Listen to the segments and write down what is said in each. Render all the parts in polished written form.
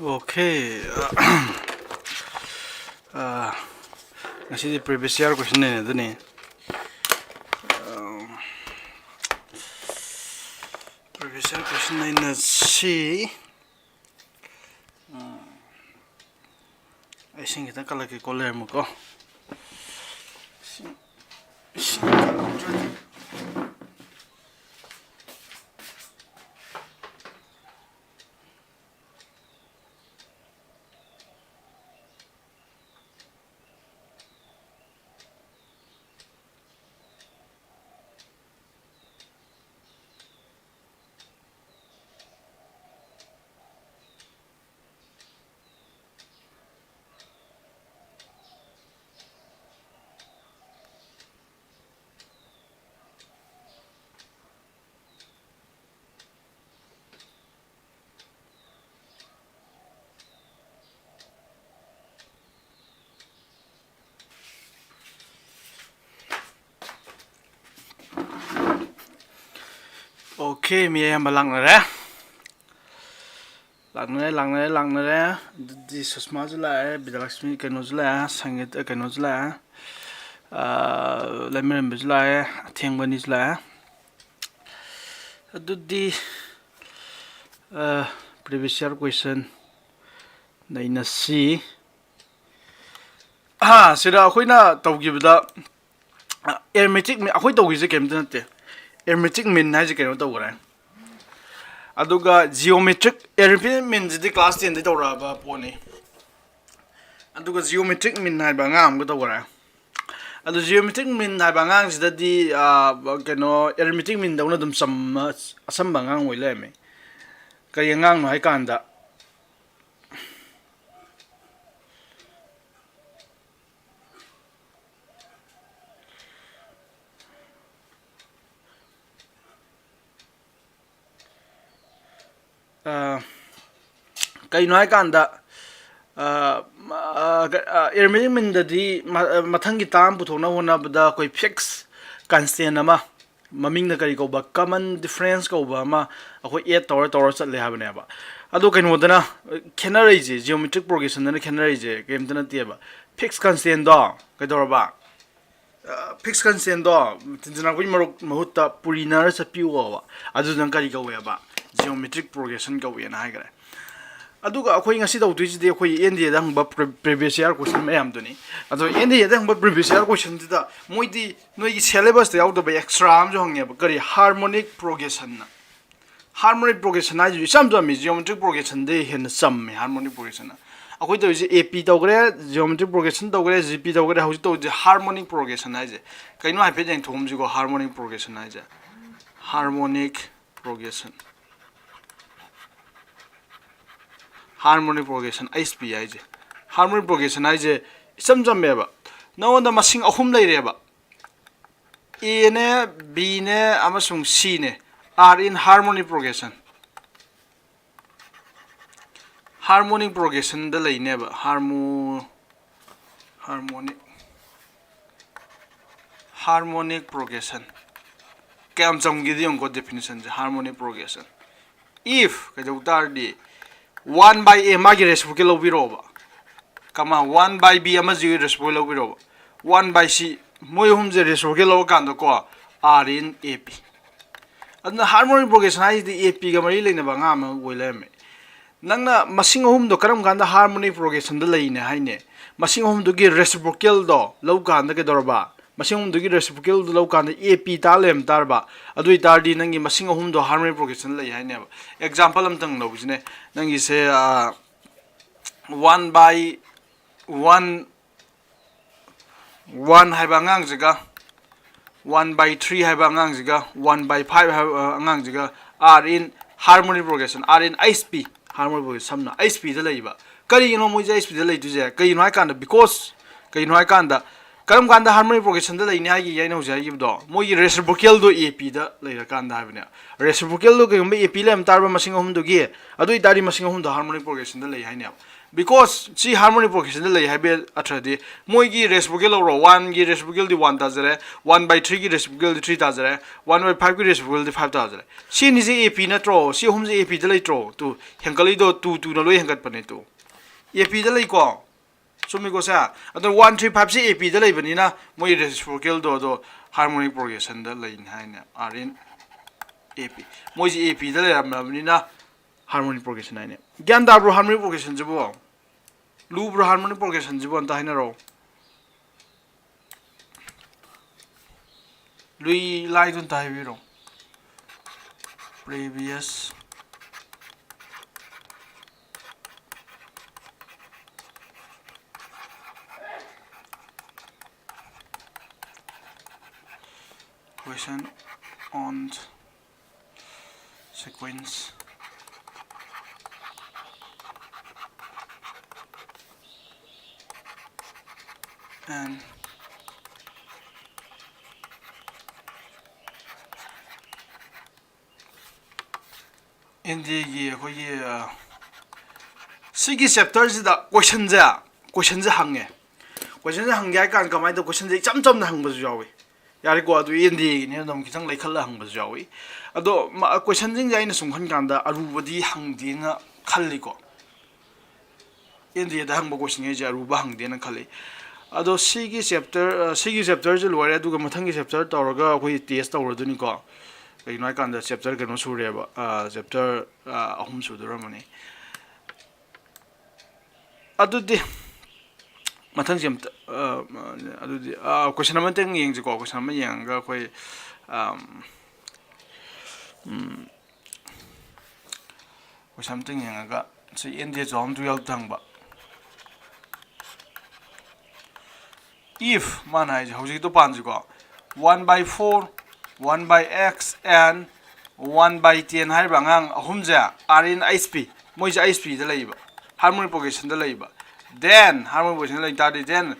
Okay. Ngasi previous year question ne dani. Previous year question na si. I think kita kala ke koler mo ko. Okay, mi ayam balang na re. Lang na re. Di susma jula Bidalaxmi kano jula Sangit kano jula Lemon jula Tiangbani jula di previous year question naina si sida akhoi na tawgibda arithmetic akhoi tawgise kemta nate arithmetic min na je keno tawgra aduga geometric arithmetic min je class 10 de tawra ba poni aduga geometric min na ba ngam go tawgra adu geometric min na ba ngang sida di keno arithmetic min dawna dum sam ba ngang hoile me kay ngang no hay kanda kay no hay kanda arithmetic min da di mathang gi tam puthona hona bada koi fix constant ama maming na kari ko ba common difference ko ba ma akoi 8 tower chatle ha bane ba ado kaino dana khenare je geometric progression na khenare je kem tana tie ba fix constant do kai dor ba fix constant do tinjana koi maruk mahutta purina sa piwa ba adu dan kari ko ba geometric progression ko we na ha gare aduga akhoi ngasi dawdui de akhoi NDA dang ba previous year question mayam duni ado NDA dang ba previous year question da moidi noi gi syllabus de yaud ba extra am jo hangye ba kari harmonic progression na harmonic progression na ju sam jo mi geometric progression de hen sam me harmonic progression na akhoi to ji AP tawgre geometric progression tawgre GP tawgre hauji to ji harmonic progression na je kaino ha pe jeng thom ji go harmonic progression na je harmonic progression harmonic progression HPI je harmonic progression ai je samjam me ba no da masing ahum lai re ba A ne B ne amasung C ne are in harmonic progression da lai ne ba harmonic progression kam jam gi di ko definition je harmonic progression if ka jau tar di 1 by A magi reciprocal lo biroba kama 1 by B ama ji reciprocal lo biroba 1 by C moi hum je reciprocal lo kan do ko R in AP adna harmonic progression ai di AP ga mari leina ba nga ma goile me nangna masing hum do karam ganda harmonic progression da leine haine masing hum do gi reciprocal do lo kan da ke dorba masing hum do gi reciprocal do lo kan da AP ta lem tarba adui tar di nangi masing hum do harmonic progression lei haine ba example am tang lo bujine nangi se 1 by 1 haiba ngang jiga 1 by 3 haiba ngang jiga 1 by 5 haiba ngang jiga are in harmonic progression are in HP harmonic progression samna HP da leiba kari no mo je HP da lei tu je kai no ha kan da because kai no ha kan da karam kan da harmonic progression da leini ha gi yai no je gi do mo gi reciprocal do AP da leira kan da habne reciprocal do ke AP lem tarba masing hum do gi adui tari masing hum do harmonic progression da lei haine because si harmonic progression de lay habe athadi moi gi reciprocal ro 1 gi reciprocal di 1 ta zare 1 by 3 gi reciprocal di 3 ta zare 1 by 5 gi reciprocal di 5 ta zare si ni ji ap na tro si hum ji ap de lay tro tu hengkali do 2 na loi hengat pane tu ap de lay ko sumi ko sa ado 1 3 5 si ap de lay bani na moi reciprocal do harmonic progression de lay haina arin ap moi ji ap de lay bani na harmonic progression haine gyan da bro harmonic progression jibo lu bro harmonic progression jibo anta haina ro lui lai dun tai bi ro previous question on sequence and in the sigi chapter da question ja hange kan kamai da question ja cham na hang ba jawi yari ko adu in the ne dom kitang lai khalla hang ba jawi ado question jing ja ina sum khan kan da arubadi hang di na khalli ko in the da hang ba question ja aruba hang di na khalli ado sigi chapter je loire adu ga mathang gi chapter tawraga koi test tawraduni ko kai noi kan da chapter ke no sure ba chapter ahum sudura mani adu di mathang jem adu di question number teng yeng ji ko question number yang ga koi question teng yang ga si india jom tu yal tang ba if mana is hojik to pan ji ko 1 by 4 1 by x and 1 by 10 hai bangang ahum ja are in isp moi ja isp de leiba harmonic progression de leiba then harmonic progression like that then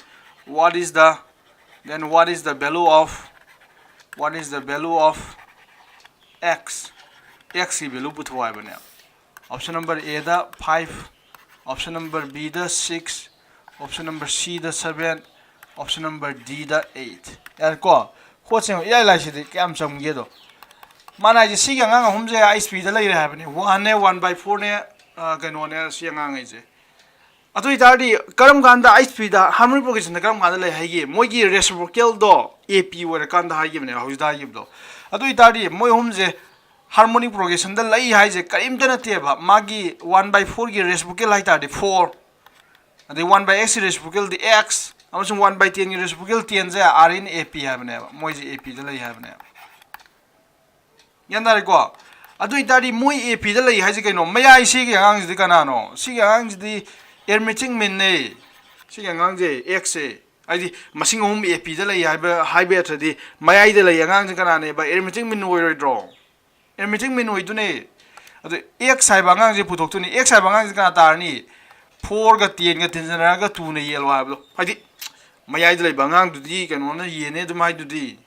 what is the value of x ki value puthwa bane option number a da 5 option number b da 6 option number c da 7 option number d da 8 yar ko khocheng ya lai si de kam cham ge do mana ji si ga ngang hum je I speed lai ra bani 1 ne 1 by 4 ne kano ne si ngang ai je atoi tadi karam ganda I speed da harmonic progression da karam ganda lai hai ge moi gi reciprocal do ap wer kan da hai ge ne hau da gi do atoi tadi moi hum je harmonic progression da lai hai je karim da na te ba magi 1 by 4 gi reciprocal hai ta de 4 ade 1 by x reciprocal di x amasung 1 by 10 gi reciprocal 10 ja are in ap ha bane moi ji ap da lai ha bane yanda ko adu itari moi ap da lai ha ji kaino mayai si gi ang ji kana no si gi ang ji di arithmetic mean ne si gi ang je x e ai masing hum ap da lai ha ba thadi mayai da lai ang ji kana ne ba arithmetic mean oi roi draw arithmetic mean oi du ne adu x hai ba ang ji puthok tu ni x hai ba ang ji kana tar ni 4 ga 10 ga 10 jana ga 2 ne yelo ha ba ai mayai da lai ba ang du di kaino na ye ne du mai du di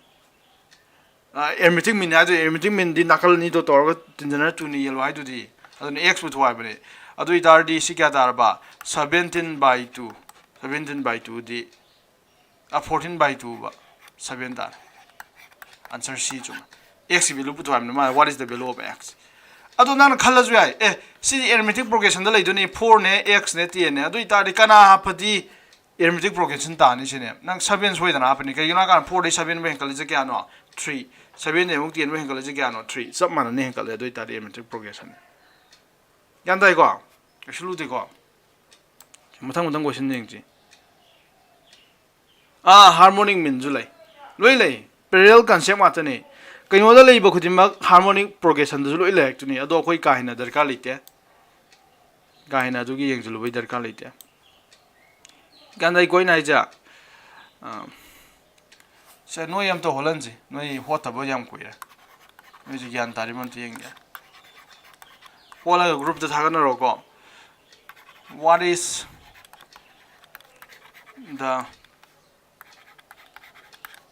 arithmetic mean adu arithmetic mean di nakal ni do tor ga 10 jana 2 ne yelo ha du di adu x puthwa ba ne adu itar di si kya tar ba 17 by 2 di 14 by 2 ba 7 tar answer c chuma x value puthwa ma what is the value of x adu nan khalla ju ai si arithmetic progression da lai do ni 4 ne x ne 10 ne adu itar di kana hapadi arithmetic progression ta ni sine nang 7 soi da na hapani kai na kan 4 dai 7 ba henkal je kya no 3 7 ne muk 10 ba henkal je kya no 3 sab man ne henkal adu itar arithmetic progression yan dai ko shulu de ko muthang question jing ji harmonic mean ju lai loi lai parallel concept ma ta ne kaino da lai ba khudima harmonic progression du loi lai tu ni ado koi ka hina darkar leite ga hina du gi yeng ju loi darkar leite gan dai koi nai ja se no yam to holan ji noi hota ba yam koi ra noi ji gyan tari man ti yeng ja wala group da thaga na ro ko what is the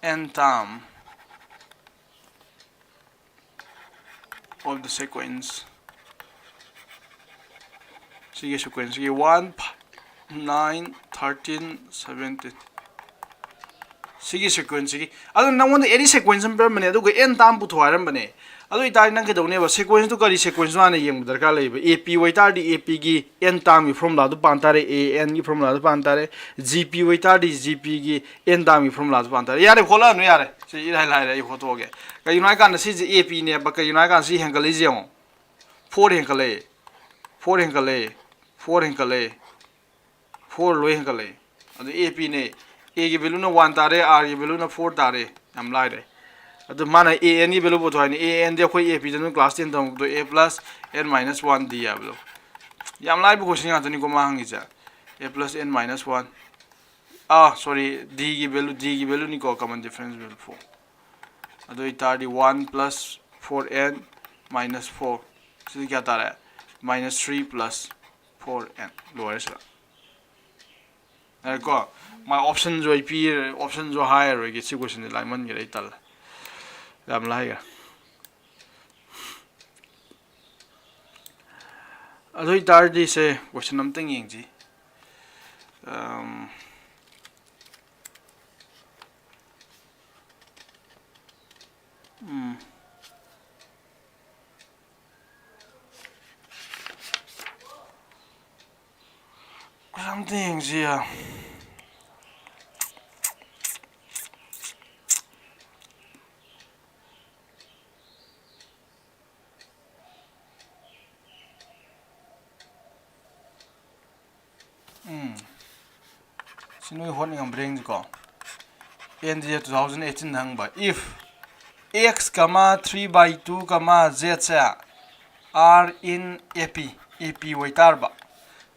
n term of the sequence sige sequence sige 1 9 13 17 sigi sequence sigi adu nangon any sequence per mane adu n tam pu thoaram bane adu itai nang ke done ba sequence to kari sequence wana yeng darkar lei ba ap waitar di ap gi n tam gi formula du pantare an gi formula du pantare gp waitar di gp gi n tam gi formula du pantare yare khola no yare si irai lai rai photo ge ka yunai kan si ap ne ba ka yunai kan si hengale jeng 4 hengale 4 hengale 4 hengale 4 loi hengale adu ap ne a की value ना 1 तारे r की value ना 4 तारे हम लाई रहे अतो माना a n की वैल्यू बोतो है a n दे कोई a p जन क्लास 10 तम तो a plus n minus 1 दिया बोलो ये हम लाई क्वेश्चन आता नहीं को मांगी जा a plus n minus 1 sorry d की वैल्यू नहीं को कॉमन डिफरेंस वैल्यू 4 अतो इतार दी 1 plus 4n minus 4 इसलिए क्या तारा है minus 3 plus 4n लोअर से को my option जो IP option जो higher है किसी क्वेश्चन ने लाइमन के लिए तल हम लाएगा अदोई तार दी से क्वेश्चन हम तंग यंग जी हम तंग यंग जी या सिनुई होने हम ब्रेंग को एन डी 2018 हंग बा if x, 3 by 2, z से r in ap वैतार बा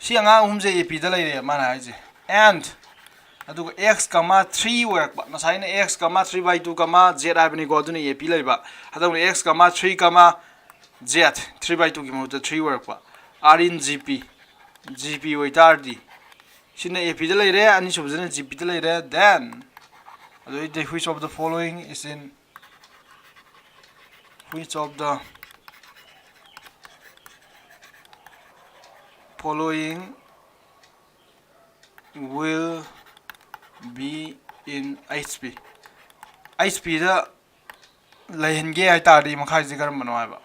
सी अंगा हमसे ap दा लेरे माना है जी and अदुग x, 3 वर्क बा नसाइन x, 3 by 2, z आबनी को अदुने ap लेबा अदुग x, 3, z 3 by 2 की महुत 3 वर्क बा r in gp वैतार दी सिने ap दा लेरे अनि सुबजने gp दा लेरे then which of the following is in which of the following will be in HP HP da lahenge ai tari makhai jigar manwa ba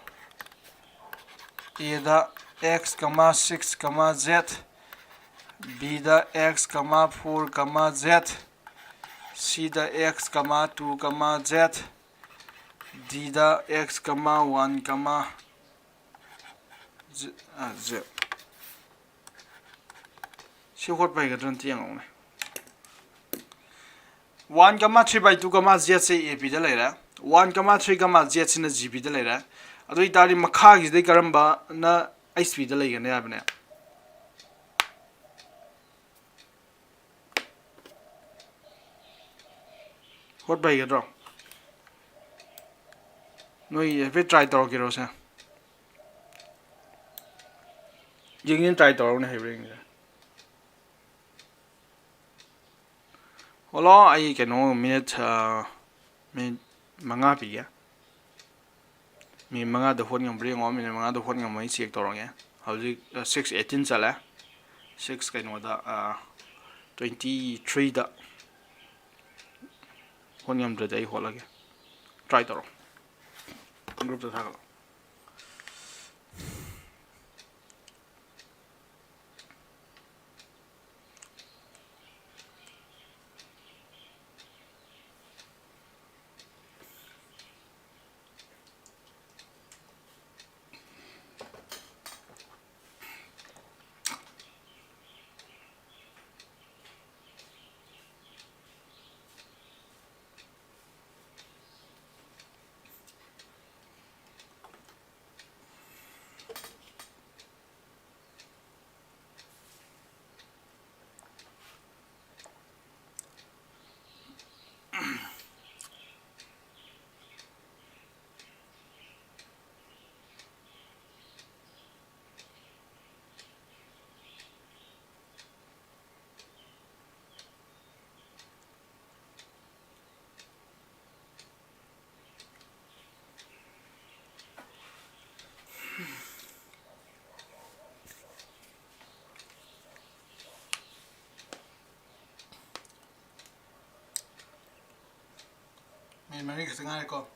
a da x, 6, z b da x, 4, z c da x, 2, z d da x, 1, z सी होट bye गदरन तियांग ने 1, 3 by 2, z से ap दा लेरा 1, 3, z से न gp दा लेरा अदोई तारी मखा गी दे करंबा न hp दा लेगने आबने होट बाय गदरो नोई पे ट्राई तरो के रोसे जिंगिन ट्राई तरो ने हेब्रिंग Hello, I can know minute manga pia. Me manga the phone bring on me manga the phone on my check torong. How 618 sala 6 can know the 23 the phone the day hole again. Try torong. Group the thago. Mari kasi nga ko.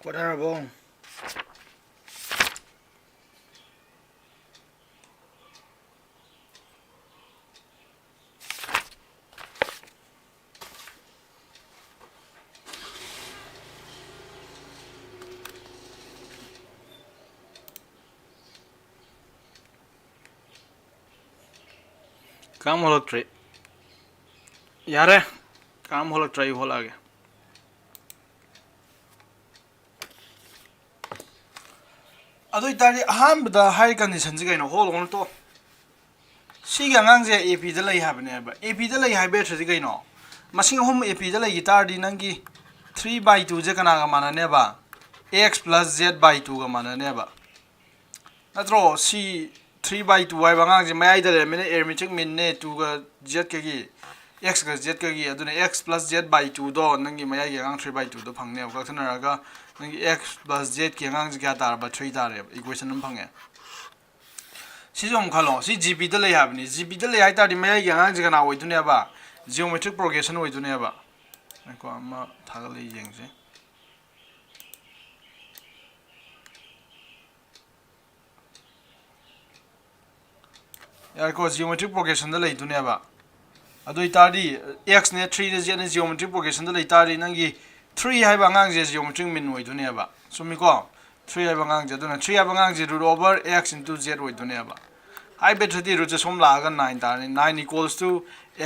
Quadrarabo. काम होलक्ट्रे यारे काम होलक्ट्रे होलागे अदो इतारी अहमदा high condition से कहीं whole whole तो सिगे आंगांगजे AP दा लई हाबने बा एपी दा लई हाइबे थ्री कहीं मसिंग हम एपी दा लई तारदी नंगी 3/2 जे कना गा मानने बा x plus z by 2 गा मानने बा नत्रो सी 3/2 वाई बांगांग जे मयाई दा मेने एरमिटिक मिन ने 2 गा z के गी x गा z के गी अदुने x plus z by 2 दो नंगी मयाई गा 3/2 दो फंगने बा कथनरागा नंगी x plus z के आंगांग जे क्या तार बा 3 तारे इक्वेशन नम फंगे सिजोम खालो सी gp दा लई हाबनी gp दा लई हाइ तारदी मयाई गा आंगांग जे कना ओइदुने बा जियोमेट्रिक प्रोग्रेशन ओइदुने बा को अमा थागले येंगजे यार को जियोमेट्रिक प्रोग्रेशन दा लई दुने बा अदो इतारदी x ने 3 ने z ने जियोमेट्रिक प्रोग्रेशन दा लई तारदी नंगी 3 हाइबा आंगांग जे जियोमेट्रिक मिन ओइदुने बा सुमिको 3 हाइबा आंगांग जे दुना 3 हाइबा आंगांग जे root over x into z ओइदुने बा हाइ बेथदी रूट सोम लागा 9 तारने 9 equals to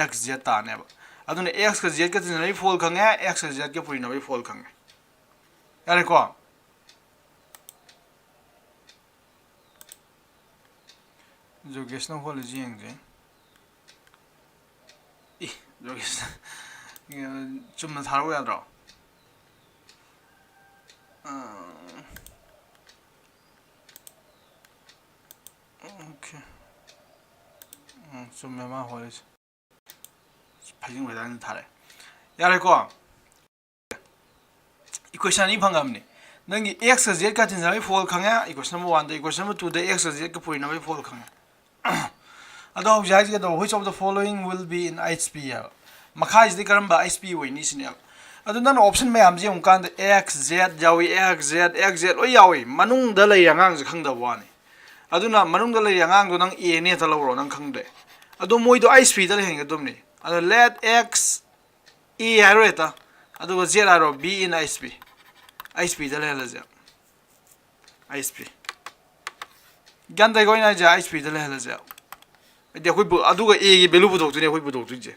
x z ताने बा अदुने x का z का तिनरै फोल खंगे x का z के पुरिनबै फोल खंगे यारे को जो गेस्नो फोल जिंगे 이 여기서 좀 더 다르고 야더라 오케이 좀 매마 호이지 ꯍꯥꯏꯖꯤꯡ ꯋꯦꯗꯔꯅ ꯊꯥꯔꯦ ꯌꯥꯔꯦꯀꯣ equation ni phangam ni nangi x ka z ka tin jai fall khanga equation number 1 da equation number 2 da x ka z ka purina bai fall khanga ado jai ga do which of the following will be in hp ya makha is the karamba hp we ni sin ya ado nan option mayam je kan da x z jawi x z oi yawi manung da lai angang je khangda wani aduna manung da lai angang do nang a ne ta lawro nang khangde ado moi do hp da lai ga dum ni ado let x e hareta ado z aro b in hp hp da le la hp ganda go ina ja hp da le la ja de khoi bu adu ga a gi value bu dok tu ne khoi bu dok tu je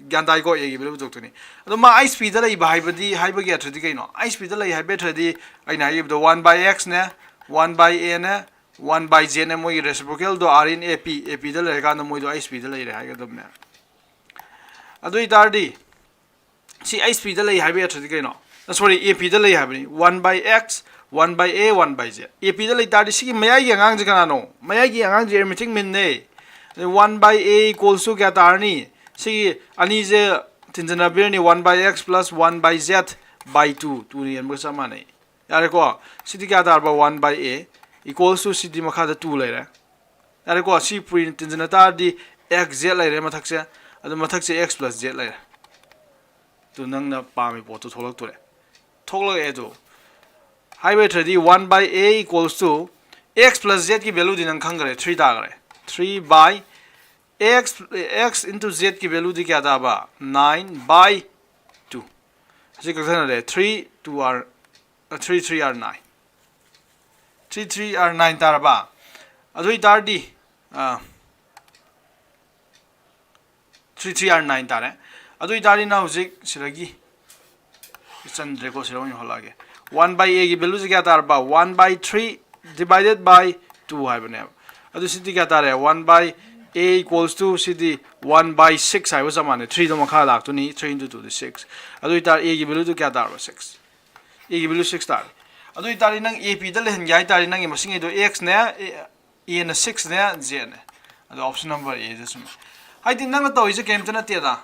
ganda go a gi value bu dok tu ne ado ma hp da le ba hai ba di hai ba ge athdi kai no hp da le hai ba thdi ai na gi do 1 by x ne 1 by a ne 1 by z ne moi reciprocal do r in ap da le ga no moi do hp da le hai ga dum ne ado I tar di si hp da le hai ba thdi kai no sorry ap da lay habni 1 by x 1 by a 1 by z ap da lay tar si mayai gi angang je kana no mayai gi angang je arithmetic min ne 1 by a equals to kya tar ni si ani je tinjana bir ni 1 by x plus 1 by z by 2 2 ni am sama nei yare ko si di kya tar ba 1 by a equals to si di makha da 2 lay ra yare ko si print tinjana tar di x z lay re mathak se adu mathak se x plus z lay ra tu nang na pa mi po tu tholak tu re thoklo edo highway 1 by a equals to x plus z की value दिन खंग करे 3 दा करे 3 by x into z की value दी क्या था बा 9 by 2 ऐसे करते हैं रे 3 2 are 3 3 are 9 3 3 are 9 तार बा अदुई तार दी 3 3 are 9 तार है अदुई तारी ना हुजिक सिरगी चंद्रे को सिरों होलागे 1 by a की वैल्यू से क्या तार बा 1 by 3 divided by 2 है बने अदु सिटी क्या तार है 1 by a equals to city 1 by 6 है वो समान है 3 तो मखा लाग तो नहीं 3 into 2 is 6 अदु इतार a की वैल्यू तो क्या तार बा 6 a की वैल्यू 6 तार अदु इतार नंग ap दल हन जाय तार नंग मसिंग दो x ने a ने 6 ने z ने अदु ऑप्शन नंबर a जसम हाइ दिन नंग तो इसे केम तना तेदा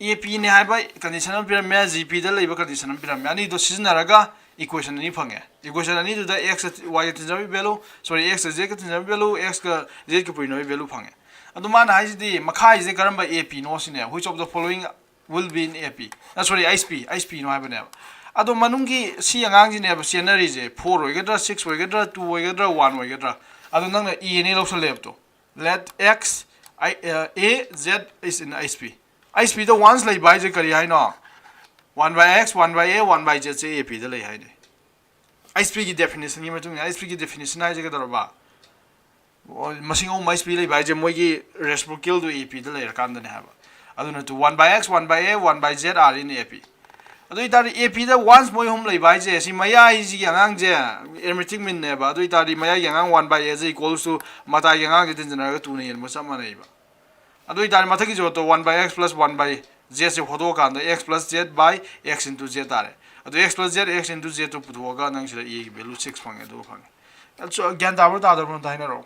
ap ने high bye conditional pyramid gp दल लेबा कंडीशनल पिरामिड अनि दो सिजनरगा equation ni phange equation ani du da x y ka tinjabi value sorry x z ka tinjabi value x ka z ka purino value phange adu man hai di makha is karamba ap no sine which of the following will be in ap sorry isp no hai bane adu manungi si angang ji ne ba scenery je 4 oigadra 6 oigadra 2 oigadra 1 oigadra adu nang na e ne lo so lep to let x a z is in isp the ones like by je kari hai no 1 by x 1 by a 1 by z से ap the ले हाइने isp की definition की मतुंग isp की definition है जगह दरबा मसिंग ओ isp ले by J मोय की reciprocal दो ap द ले रकान दने हाबा अदुन to 1 by x 1 by a 1 by z are in ap अदु इतार ap द once मोय हम ले बाय जे सि मया इजी यांगांग जे arithmetic min ने बा अदु इतार मया यांगांग 1 by a is equals to मता यांगांग जे जनरल 2 ने म सम नै बा अदु इतार मथकी जो तो 1 by x plus 1 by z से होदो कान x plus z by x into z तारे अदो x plus z x into z तो पुथोगा नंग सिला e की वैल्यू 6 फंगे दो फंगे अच्छा ज्ञान दाबर दादर बन दाहिने रो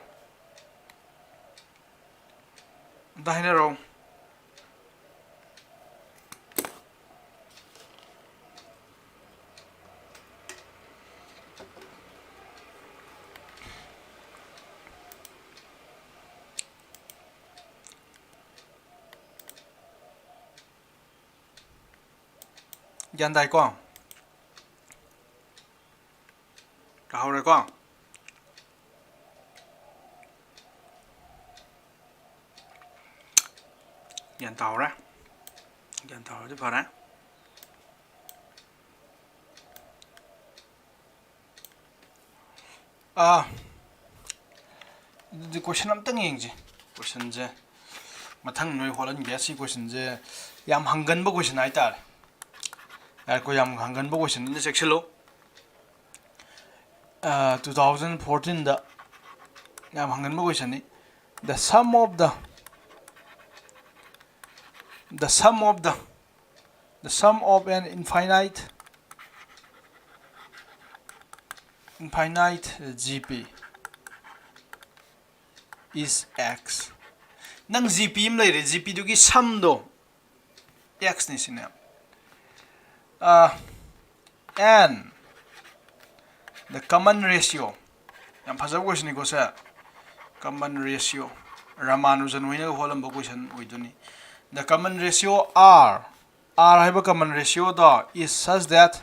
ज्ञान दाई को कहो रे को ज्ञान ताओ रे तो फरा द क्वेश्चन अमतंग येंजे क्वेश्चन जे मथंग नोय होलन बेसी क्वेश्चन जे याम हंगन बो क्वेश्चन आइतार यार को याम हंगन बो क्वेश्चन ने सेक्शन लो 2014 दा याम हंगन बो क्वेश्चन नि the sum of an infinite gp is x nang gp im le re gp du ki sum do x ni sine and the common ratio yam phajab question ni ko sa common ratio Ramanujan hoina holamba question oiduni the common ratio r haiba common ratio da is such that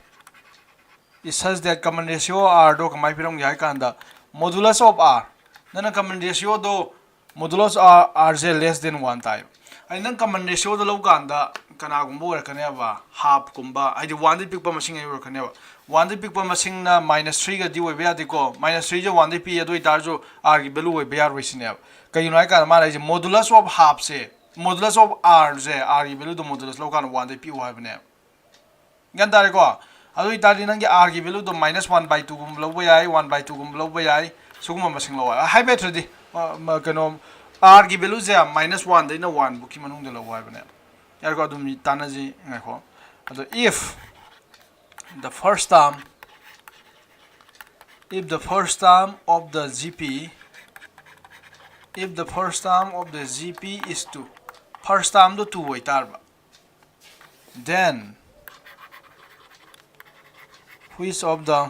common ratio r do kamai piram yai kanda modulus of r nana common ratio do modulus r is less than 1 time ai nang common ratio do lo kanda kana gumbo or kaneba half kumba ai 1 di pick pa masing ai or kaneba 1 di pick pa masing na -3 ga di we be adiko -3 je 1 di pi do itar jo r gi value we be ar we sineb kai no ai ka ma ai modulus of half se modulus of r je r gi value do modulus lo kan 1 di pi wa bne gan dare ko adu itar di nang gi r gi value do -1/2 gum lo be ai 1/2 gum lo be ai sugum masing lo ai be thudi kano r gi value je -1 de na 1 bu ki manung de lo wa bne yar ko dum tanaji ngako adu if the first term of the GP is 2 first term do 2 way tarba then which of the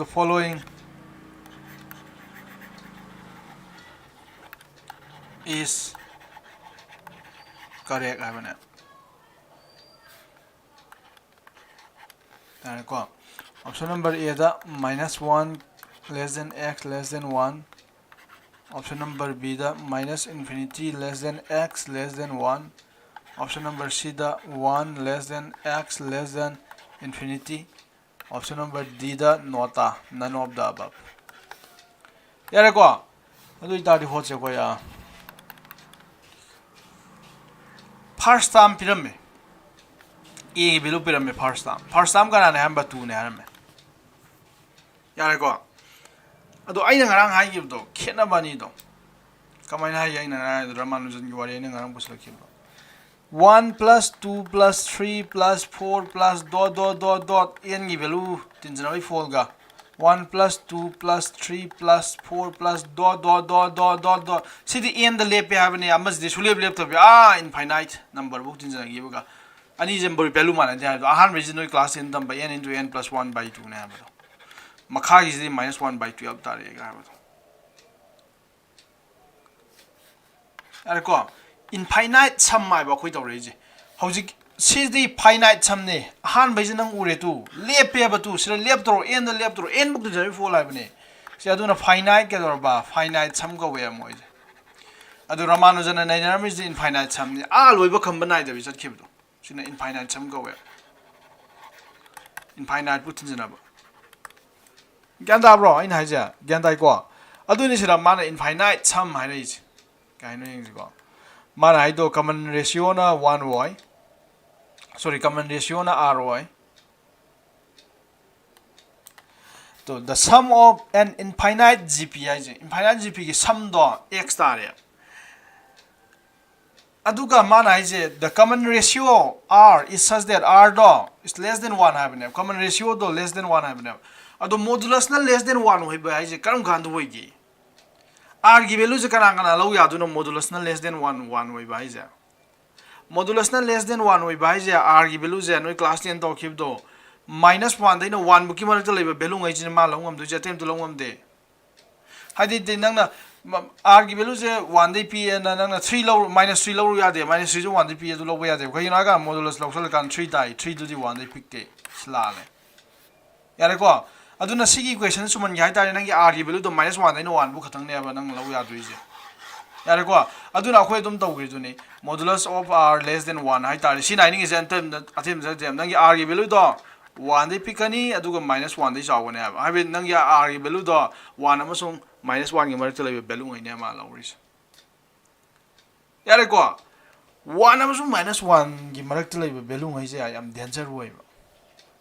following is correct habane option number A da -1 less than x less than 1 option number B da -infinity less than x less than 1 option number C da 1 less than x less than infinity option number D da nota none of the above yare ko adu itadi ho che ko ya first term pyramid A value pyramid first term kana ne hamba 2 ne harame yare ko ado aina ngarang hai gi do khena bani do kamai na hai aina na Ramanujan gi wari ne ngarang busla ki 1 plus 2 plus 3 plus 4 plus dot n gi value tinjanai fall ga 1 plus 2 plus 3 plus 4 plus dot sidi n the lepe have ne amas de sule lep to infinite number book tinjanai gi ga ani jember value mana ja ahan regional class in them by n into n plus 1/2 ne ha makha is the -1/12 tare ga ha are ko infinite sum mai ba khoi tawre ji hojik si the finite sum ne ahan bai nang ure tu lepe ba tu sira lep tro n the lep tro n book to jari fall live ne si aduna finite ke dor ba finite sum ko we moi adu Ramanujan na dynamic is the infinite sum ne loi ba kham banai da bi chat khib do sina infinite sum ko we infinite put in jana ba gyan da bro in hai ja gyan dai ko adu ni sira mana infinite sum hai rai ji kai no yeng ji ko mana hai do common ratio na 1 y sorry common ratio na r y so the sum of an infinite gp hai ji infinite gp ki sum do x tare aduga mana hai je the common ratio r is such that r do is less than 1 habne common ratio do less than 1 habne ado modulus na less than 1 hoi ba hai je karam khan do hoi gi r gi value je kana kana lo ya do no modulus na less than 1 hoi ba hai je modulus na less than 1 hoi ba hai je r gi value je no class 10 to khib do -1 dai no 1 buki mar to leba value ngai jin ma lo ngam do je tem to lo ngam de hadi de nang na r gi value je 1 dai p na nang na 3 lo -3 lo ya de -3 je 1 dai p do lo ya de kai na ga modulus lo sal kan 3 dai 3 do di 1 dai pick de sla le yare ko aduna sigi question suman yai tare nang r gi value do -1 dai no 1 bu khatang ne ba nang lo ya do je yare ko aduna khoi dum taw gi juni modulus of r less than 1 hai tare si nai ning is antem atem jam nang r gi value do 1 dai pick ani aduga -1 dai jaw ne ba hai nang ya r gi value do 1 amasung -1 gi mar to le value ngai ne ma lo ri yare ko 1 amasung -1 gi mar to le value ngai je am danger woi ba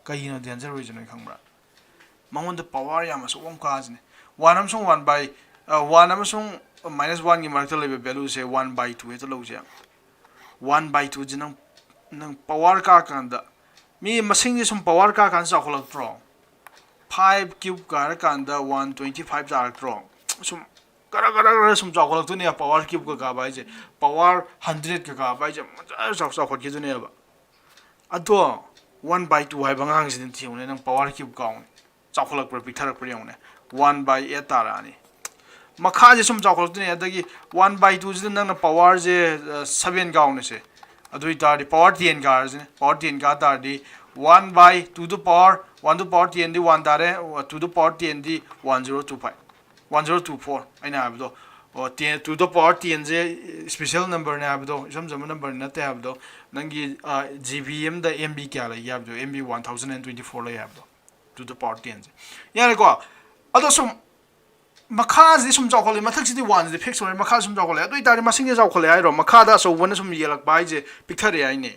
kai no danger woi juni khangbra mangon the power ya maso om ka jne 1 amasung 1 by 1 amasung -1 gi mar to le value se 1/2 to lo je 1/2 jinang nang power ka kan da mi masing ji sum power ka kan sa kholak tro 5 cube ka kan da 125 jar tro sum gara sum chawkhol tu ne power cube ka bai je power 100 ka bai je chawkhol ki tu ne ba ado 1 by 2 hai bangang sin thiu ne nang power cube ka chawkhol per picture per yong ne 1 by 8 tarani makha je sum chawkhol tu ne adagi 1 by 2 je nang power je 7 ka ne se adui tar di power 10 ka je power 10 ka tar di 1 by 2 to power 1 to power 10 di 1 tare 2 to power 10 di 1025 1024 aina habdo o 10 to the power 10 je special number ne habdo jam number na te habdo nangi gbm da mb kya la yabdo mb 1024 la yabdo to the power 10 yani ko ado sum makha ji sum jawkhole mathak ji 1 ji fix ore makha sum jawkhole ado itari masing ji jawkhole ai ro makha da so one sum yelak bai je picture ai ne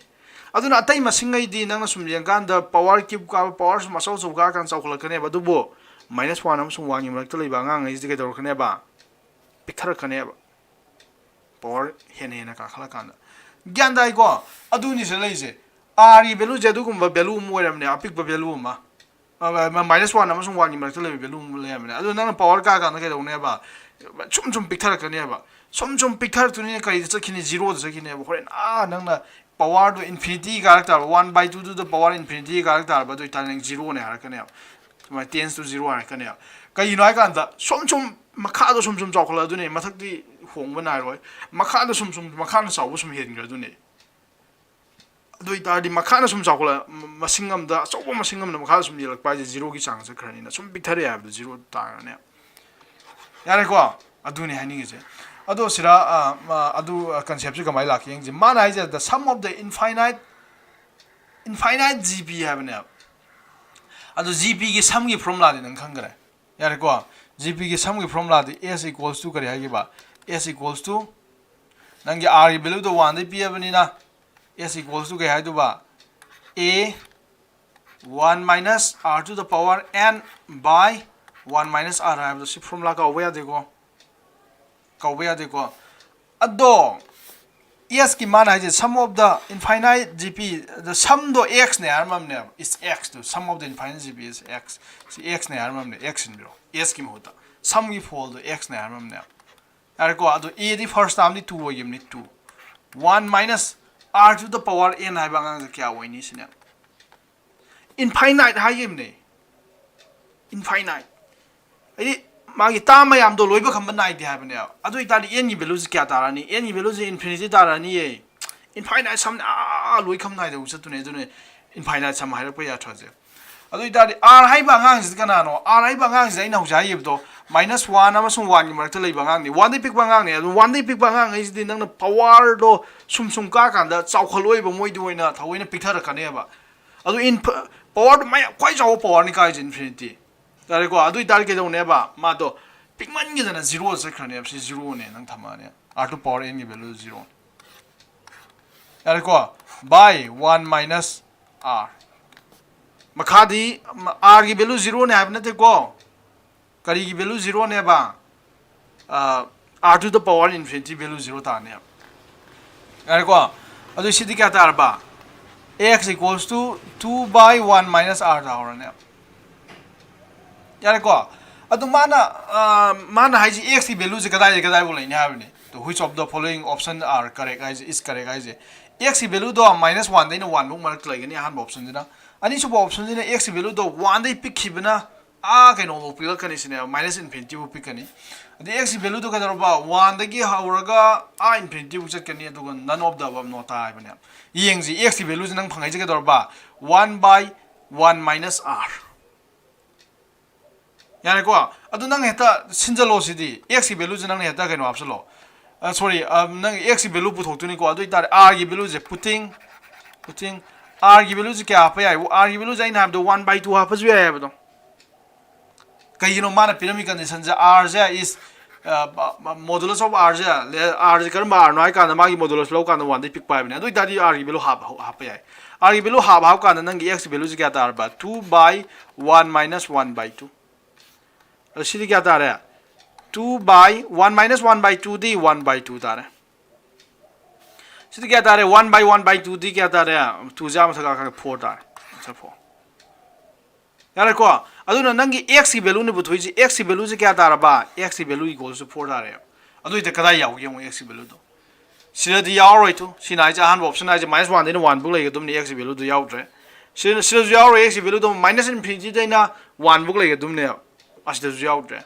aduna atai masing ai di nang sum yang kan da power cube ka power sum so so ga kan jawkhole kane ba du bo -1 amsung 1 yimrak to leiba ngang ai ji ke dor khane ba picture khane ba power hene ka khala kan gyan dai ko adu ni se leise ari value je du kum ba value mo ram ne apik ba value ma -1 amsung 1 yimrak to leiba value mo le am ne adu nang power ka kan ke dor ne ba chum picture khane ba chum picture tu ni kai je khini 0 je khini ba horen nang na power to infinity character 1 by 2 to the power infinity character ba do tan 0 ne har khane my tends to 0 har kane kai noi kan da som makha do som chawkhla du ne mathak di hongba nai roi makha do som makha na saw som hen gra du ne doi ta di makha na som chawkhla masingam da so masingam na makha som yelak pa 0 ki chang se khrani na som picture ya do 0 ta ne yare ko adu ne hani ge ado sira adu concept ji kamai la ki ji man ai the sum of the infinite gp have ne ado gp ki sum ki formula de nang khang gare yare ko gp ki sum ki formula de s equals to kare hagi ba s equals to nang ge r value to 1 de p abani na s equals to ke hai do ba a 1 minus r to the power n by 1 minus r have the formula ka over ya de ko ado yes ki man hai sum of the infinite gp the sum do x ne armam ne is x to sum of the infinite gp is x si x ne armam ne x in biro yes ki hota sum ki fall do x ne armam ne ar ko ado a di first term di 2 oyim ni 2 1 minus r to the power n hai bangang kya woi ni sine infinite hai yim ne infinite ai magi tama yam do loiba khamba nai de ha bane adu itali n gi value kya tarani n gi value infinity tarani ye infinite sum loi kham nai de usat ne infinite sum hai pa ya thaje adu itali r hai ba ngang ji kana no r hai ba ngang ji ai na hujai yib do -1 amasung 1 gi marak ta lei ba ngang ni 1 de pick ba ngang ni adu 1 de pick ba ngang ai ji nang na power do sum ka kan da chau khaloi ba moi du na thawai na picture ka ne ba adu in power mai kwai chau power ni ka ji infinity tare ko adu itar ke do ne ba ma do pigman ge na 0 se khane apsi 0 ne nang thama ne r to power n gi value 0 tare ko by 1 minus r makhadi r gi value 0 ne have na te ko kari gi value 0 ne ba r to the power infinity value 0 ta ne tare ko adu sidi kya tar ba x equals to 2 by 1 minus r ta or ne yare ko adu mana hai ji x ki value je kadai bo lai ne ha ne to which of the following option are correct is correct x ki value do -1 dai na 1 buk mark lai ni han option dina ani su option dina x ki value do 1 dai pick khibna ke no bo pick kani sine -infinity bu pick kani adi x ki value do ka ba 1 dagi hauraga infinity bu chat kani adu none of the above not ai bane yeng ji x ki value nang phangai je ka ba 1 by 1 minus r yare ko adu nang heta sinjalo sidi x ki value nang heta keno apsalo sorry nang x ki value puthok tuni ko adu itar r ki value je putting r ki value je kya pa ai r ki value je ina have the 1 by 2 ha pa ju ai ba do kayino mana pyramid condition je r je is modulus of r je r je karma r noi ka na ma ki modulus lo ka na 1 de pick pa ba ne adu itar r ki value ha pa ai r ki value ha ka na nang x ki value je kya tar ba 2 by 1 minus 1 by 2 sidi kya tar hai 2 by 1 minus 1 by 2 di 1 by 2 tar hai sidi kya tar hai 1 by 1 by 2 di kya tar hai 2 jam thaka ka 4 tar acha 4 yare ko aduna nangi x ki value ni buthoiji x ki value je kya taraba x ki value equals to 4 tare adu ite kada yaw ge mo x ki value do sira di yaw roi tu sina ja han option ai -1 de 1 bu lege dum ni x ki value do yaw tre sira sira yaw roi x ki value do minus infinity de na 1 bu lege dum ne as de yaw tre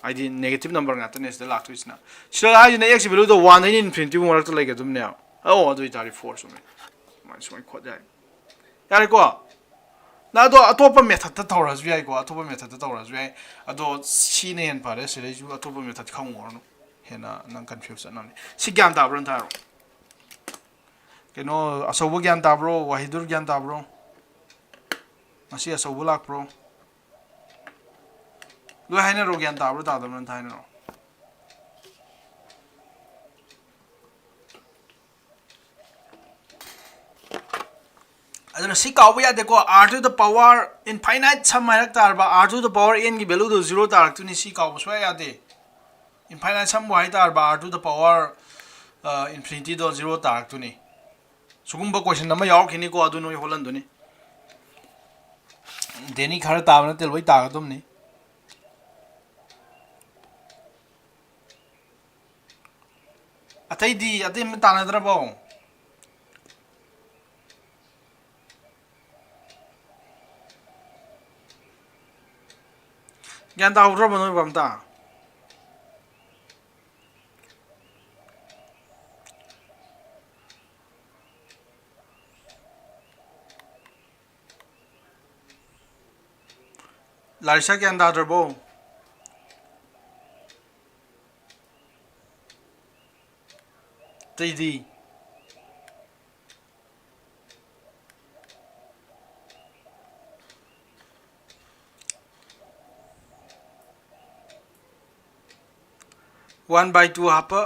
ai di negative number nga to ne de lak tu isna sira ai ne x ki value do 1 de infinity mo lak to lege dum ne oh adu itari 4 so me minus 1 khot jai yare ko na do atopa method ta tawra ju ai ko atopa method ta tawra ju ai ado si ne en pare se ju atopa method khang mo no hena nang confuse na si gyan ta bron ta ro keno asobo gyan ta bro wahidur gyan ta bro masi asobo lak bro lo haina ro gyan ta bro ta da bron ta no aduna si kaw ya de ko r to the power infinite sum hai tar ba r to the power n ki value do 0 tar tu ni si kaw so ya de infinite sum hai tar ba r to the power infinity do 0 tar tu ni sugum ba question nama yaw khini ko adu no holan do ni deni khar ta na tel bai ta ga dum ni atai di atai me ta na dra ba gyan ta ura ba no bam ta Larissa gyan ta dra bo tai di 1 by 2 hapa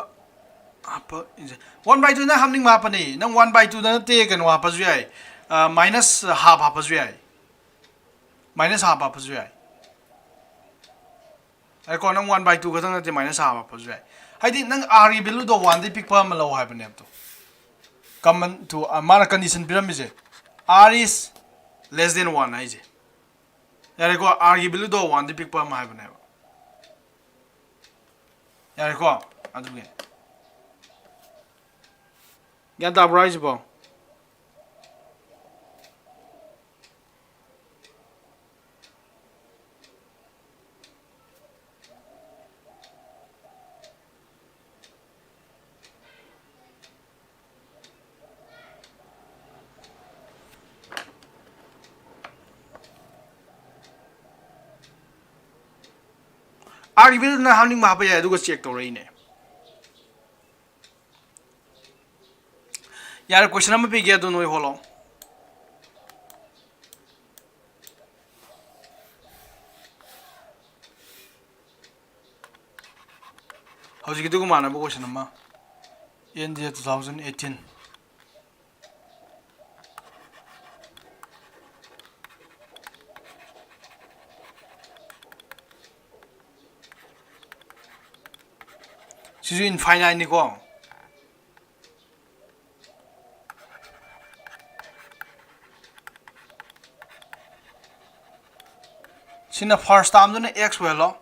1 by 2 na hamning ma pa ni nang 1 by 2 na te kan wa pa ju ai minus half hapa ju ai minus half hapa ju ai ai ko nang 1 by 2 ka tang te minus half hapa ju ai hai di nang r ki value do 1 de pick pa ma lo hai pa ne to common to amara condition pyramid je r is less than 1 ai je yare ko r ki value do 1 de pick pa ma hai pa ne yare ko adu ge gyan ta brai bo r value na hamning ma pa ya du ko check to rei ne यार question में भी गया दोनों ही होलो हौजी कितु को माना बो question में इन 2018 सिजु इनफाइनाइट नि को Sina first term duna x welo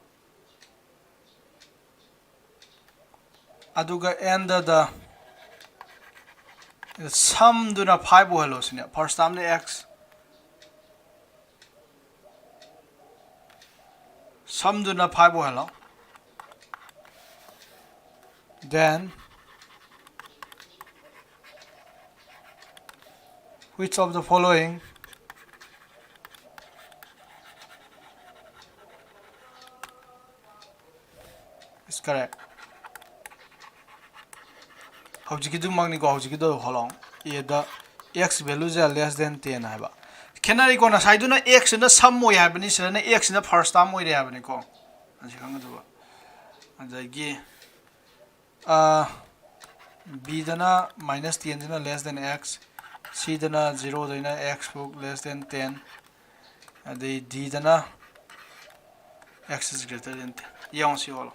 aduga end the sum duna 5 welo sina first term ne x sum duna 5 welo then which of the following is correct. Howji kidu magni ko howji kidu holong e the x value is less than 10 haba. Kenari ko na side na x na sum mo ya bani sira na x na first term mo ya bani ko. Anji khang du ba. Anjagi b dana minus 10 dana less than x, c dana 0 dana x book less than 10, and the d dana x is greater than 10. Yang si holo.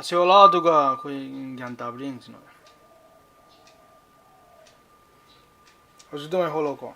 ꯑꯁꯦ ꯑꯗꯨꯒ ꯑꯩꯈꯣꯏ ꯒ꯭ꯌꯥꯟ ꯇꯥꯕ꯭ꯔꯥ ꯌꯦꯡꯁꯤꯅꯣ ꯍꯧꯖꯤꯛ ꯑꯗꯨꯃꯥꯏꯅ ꯍꯣꯜꯂꯣꯀꯣ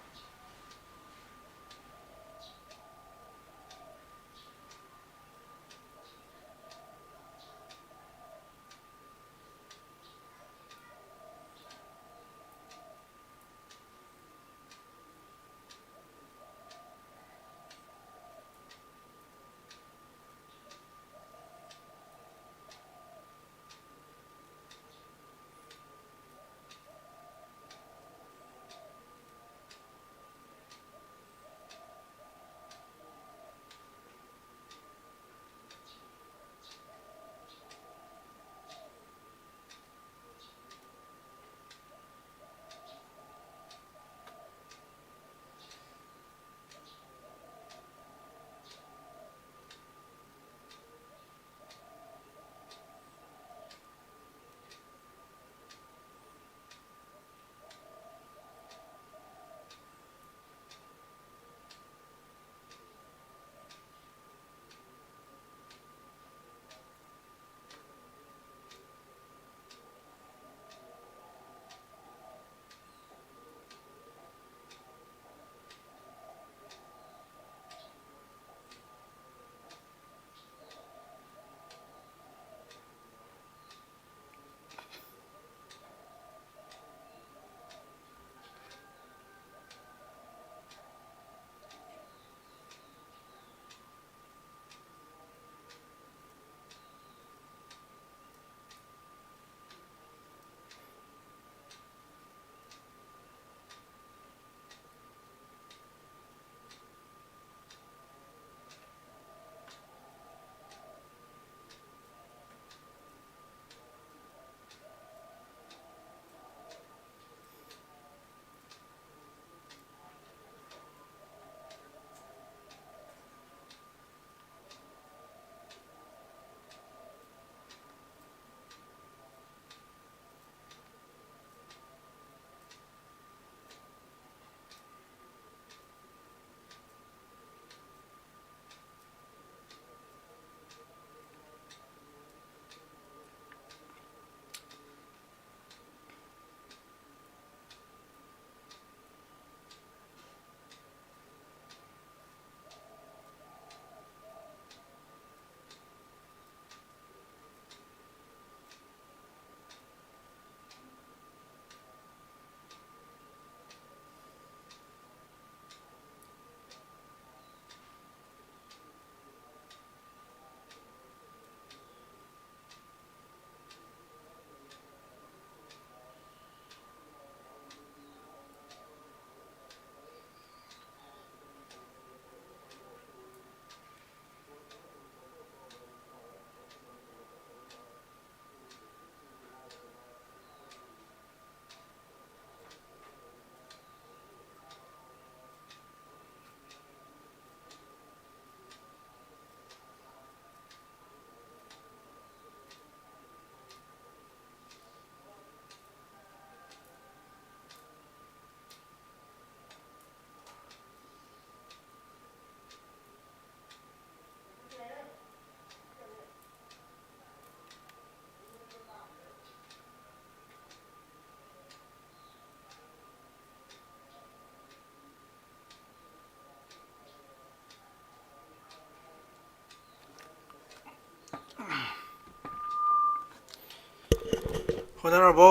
ꯍꯣꯠꯅꯔꯕꯣ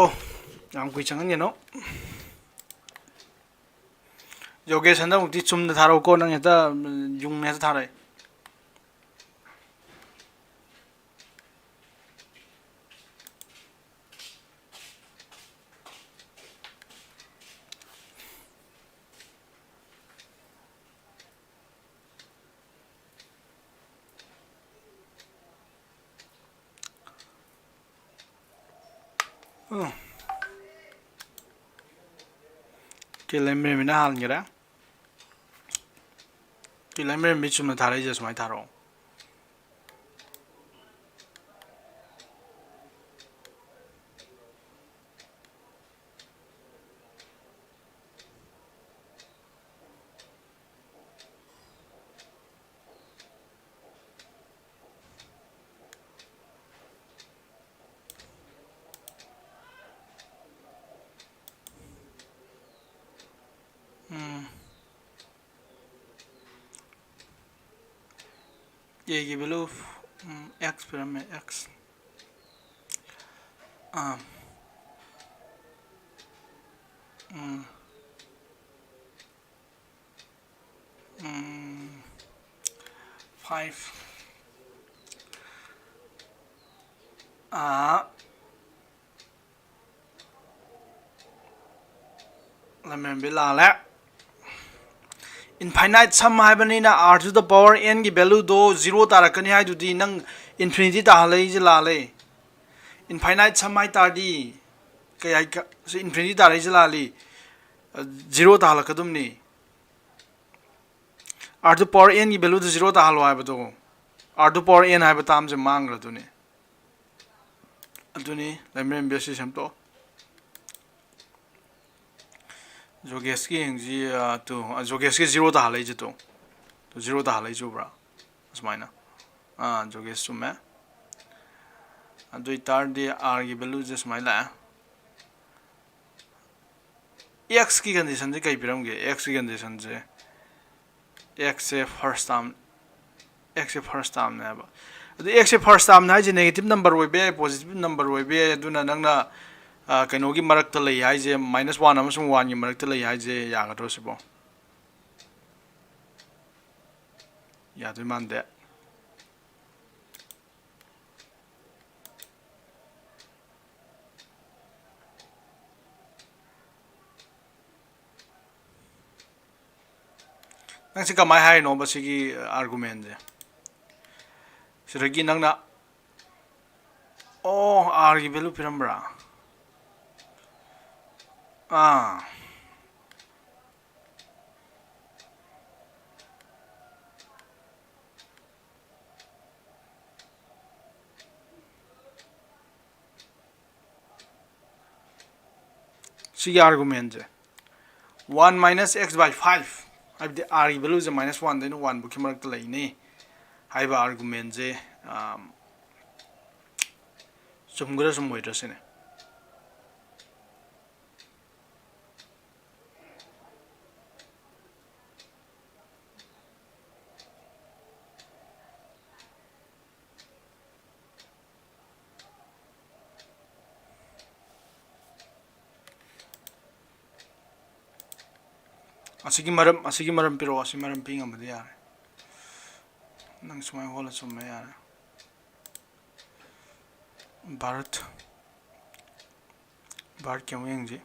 ꯌꯥꯝ ꯀꯨꯏ ꯆꯪꯍꯟꯒꯅꯣ ꯌꯣꯒꯦꯁ ꯍꯟꯗꯛꯃꯨꯛꯇꯤ ꯆꯨꯝꯅ ꯊꯥꯔꯛꯎꯀꯣ ꯅꯪ ꯍꯦꯛꯇ ꯌꯨꯡꯅ ꯍꯦꯛꯇ ꯊꯥꯔꯛꯑꯦ ꯀꯦꯂꯦꯝꯕꯦꯝꯕꯤꯅ ꯍꯥꯟꯒꯦꯔꯥ ꯀꯦꯂꯦꯝꯕꯦꯝꯕꯤ ꯆꯨꯝꯅ ꯊꯥꯔꯛꯏꯁꯦ ꯁꯨꯃꯥꯏꯅ ꯊꯥꯔꯛꯑꯣ A की value x पिरामे x um, 5 let me la la infinite sum hai bani na r to the power n की value do 0 tarakani hai dudi nang infinity ta halai je la le infinite sum hai ta di kaya se infinity ta rai je la li 0 ta halakadum ni r to the power n की value do 0 ta halwa hai bado r to the power n hai batam je mang ra duni aduni let me basi sam to जोगेस की हिंजी तो जोगेस की 0 ता हालै जतो तो 0 ता हालै जो ब्रा असमाइना जोगेस सुमे अदु इतार दे r की वैल्यू जे समाइला x की कंडीशन जे कई पिरमगे x की कंडीशन जे x से फर्स्ट टर्म ने बा अदु x से फर्स्ट टर्म ना जे नेगेटिव नंबर होय बे पॉजिटिव नंबर होय बे अदुना नंगना कनोगी मरक त लई हाय जे -1 अमसुंग 1 की मरक त लई हाय जे यागदो सिबो यादो मानदे नंगसे कमाय हाय नो बसिगी आर्गुमेंट जे सिरगी नंगना ओ r की वैल्यू पिरमब्रा सिगी आर्गुमेंट जे 1 minus x by 5 हाइबदे r की वैल्यू जे -1 देनो 1 बुकी मरक त लईने हाइबा आर्गुमेंट जे चुमगरा सम होइदसिने असिगी मरम पिरो असि मरम पिंग अमदे यार नंग सुमाय होला सुमे यार भारत क्यों यंग जी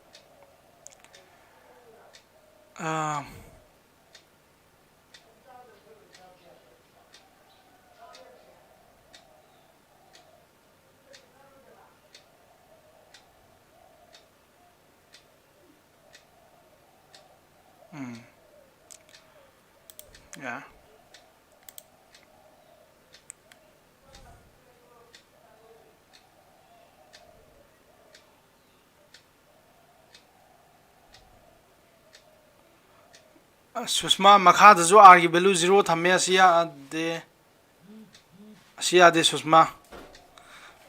yeah सुषमा मखा दजो r की वैल्यू 0 थमे असिया दे सुषमा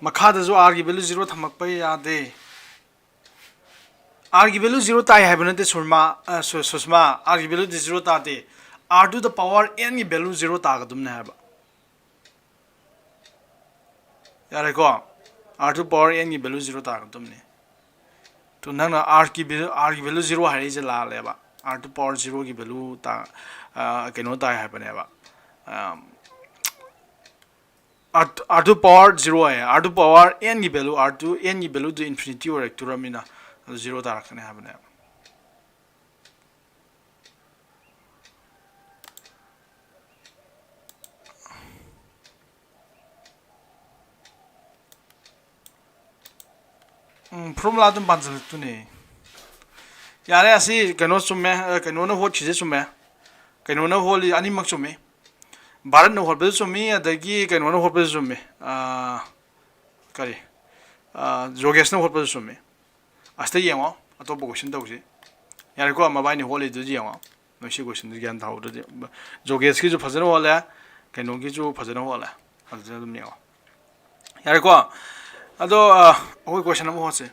मखा दजो r की वैल्यू 0 थमक पे यादे r की वैल्यू 0 ताई है बनते सुषमा r की वैल्यू 0 ताते r to the power n की वैल्यू 0 तागदुम ने है यारे को r to the power n की वैल्यू 0 तागदुम ने तो नंग r की वैल्यू 0 है जे ला लेबा r to the power 0 की वैल्यू ता केनो ताई है बनेबा r to the power 0 है r to the power n की वैल्यू r to n की वैल्यू तो इन्फिनिटी और एक तुरमिना 0 तारकने है बने फॉर्मूला तुम बांधल तूने यारे असी कनो सुमे कनो न होत खिजे सुमे कनो न होली अनिमक सुमे भारत न होत बे सुमे अदगी कनो न होत बे सुमे करी जोगेस न होत बे सुमे अस्ते येंगो अतोप क्वेश्चन तौसी यारे को मबाइनी होली दु येंगो नोसी क्वेश्चन ज्ञान थाउ दु जोगेस की जो फजन होले कनो की जो फजन होले अदु दुम येंगो यारे को अदो ओय क्वेश्चन अमो होसे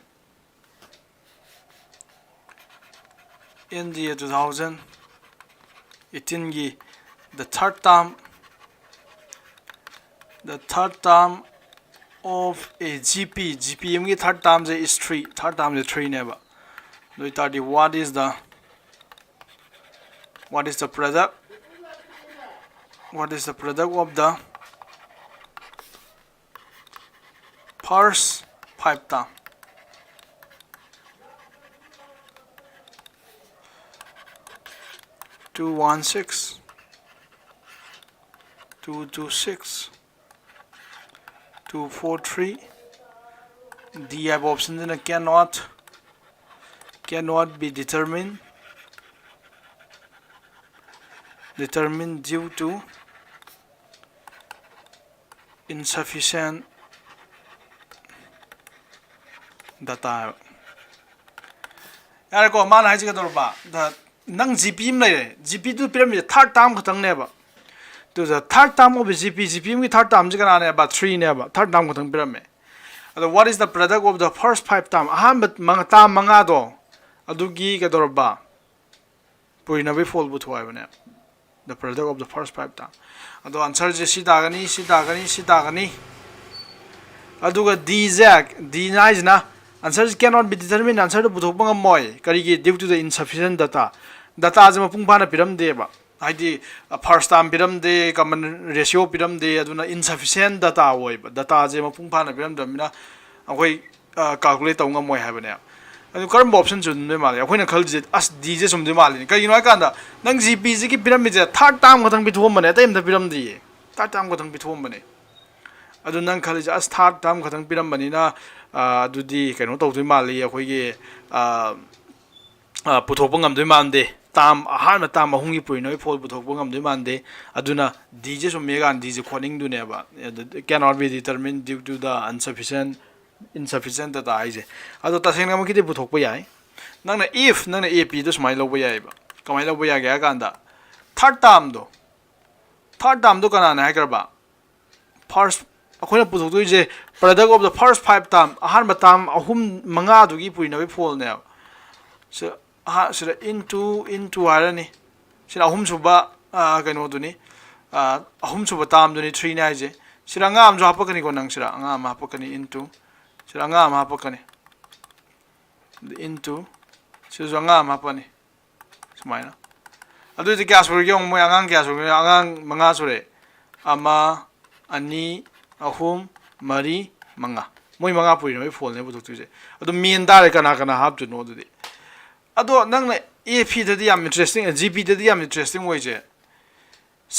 in the 2018 की the third term The third term of a GP. GPM की third term is 3. Third term is 3 never. What is the product? What is the product of the first 5 term? 216, 226, 243. The above options cannot be determined due to insufficient data. यार को मान है जिका दरबा the नंग GP में ले GP तो पिरामिड third term खतंग ने बा तो the third term of GP में third term जिका नाने बा 3 ने बा third term खतंग पिरामिड अदो what is the product of the first 5 term अहम मंग term मंगा दो अदुगी का दरबा पूरी नबी फोल बुथवाई बने the product of the first 5 term अदो आंसर जे सीतागनी अदुगा D जैक D नाइज ना answer cannot be determined answer to buthokpa ngamoi karigi due to the insufficient data data jama pungphana piram de ba haidi first term piram de common ratio piram de aduna insufficient data oi ba data jama pungphana piram damina akoi calculate taw ngamoi habane adu karam option chun ne mali akoina khalji as d je sum de mali kai no kanda nang gp ji ki piram je third term gathang bithom bane taim da piram di third term gathang bithom bane adu nang khalji as third term gathang piram bani na अदुदी कनो तौदुई माली अखोइगे पुथोप ngamdui mande tam ahan tam ahungi puinoi phol puthok ngamdui mande aduna dj so megan dj khoning du ne ba cannot be determined due to the insufficient data aije ado taseng ngam kiti puthok pa yai nangna if nangna ap do smai lo ba yai ba kamai lo ba ya ga kanda third term do kana na hacker first अखोना पुथोक्तोइ J product of the first 5 term ahan term ahum manga dugi puinabe phol ne so sira into harani sira ahum suba kaino duni ahum suba term duni 3 na je sira ngam jo hapakani ko nang sira ngam hapakani into sira ngam hapakani into sira ngam hapani sumaina adu je kya sura gyong mo angang kya sura angang manga sure ama ani ahum mari manga moi manga pui no phol ne buduk tuje ado main da kana hab tu no dudi ado nang na ap da yam interesting gp da yam interesting way je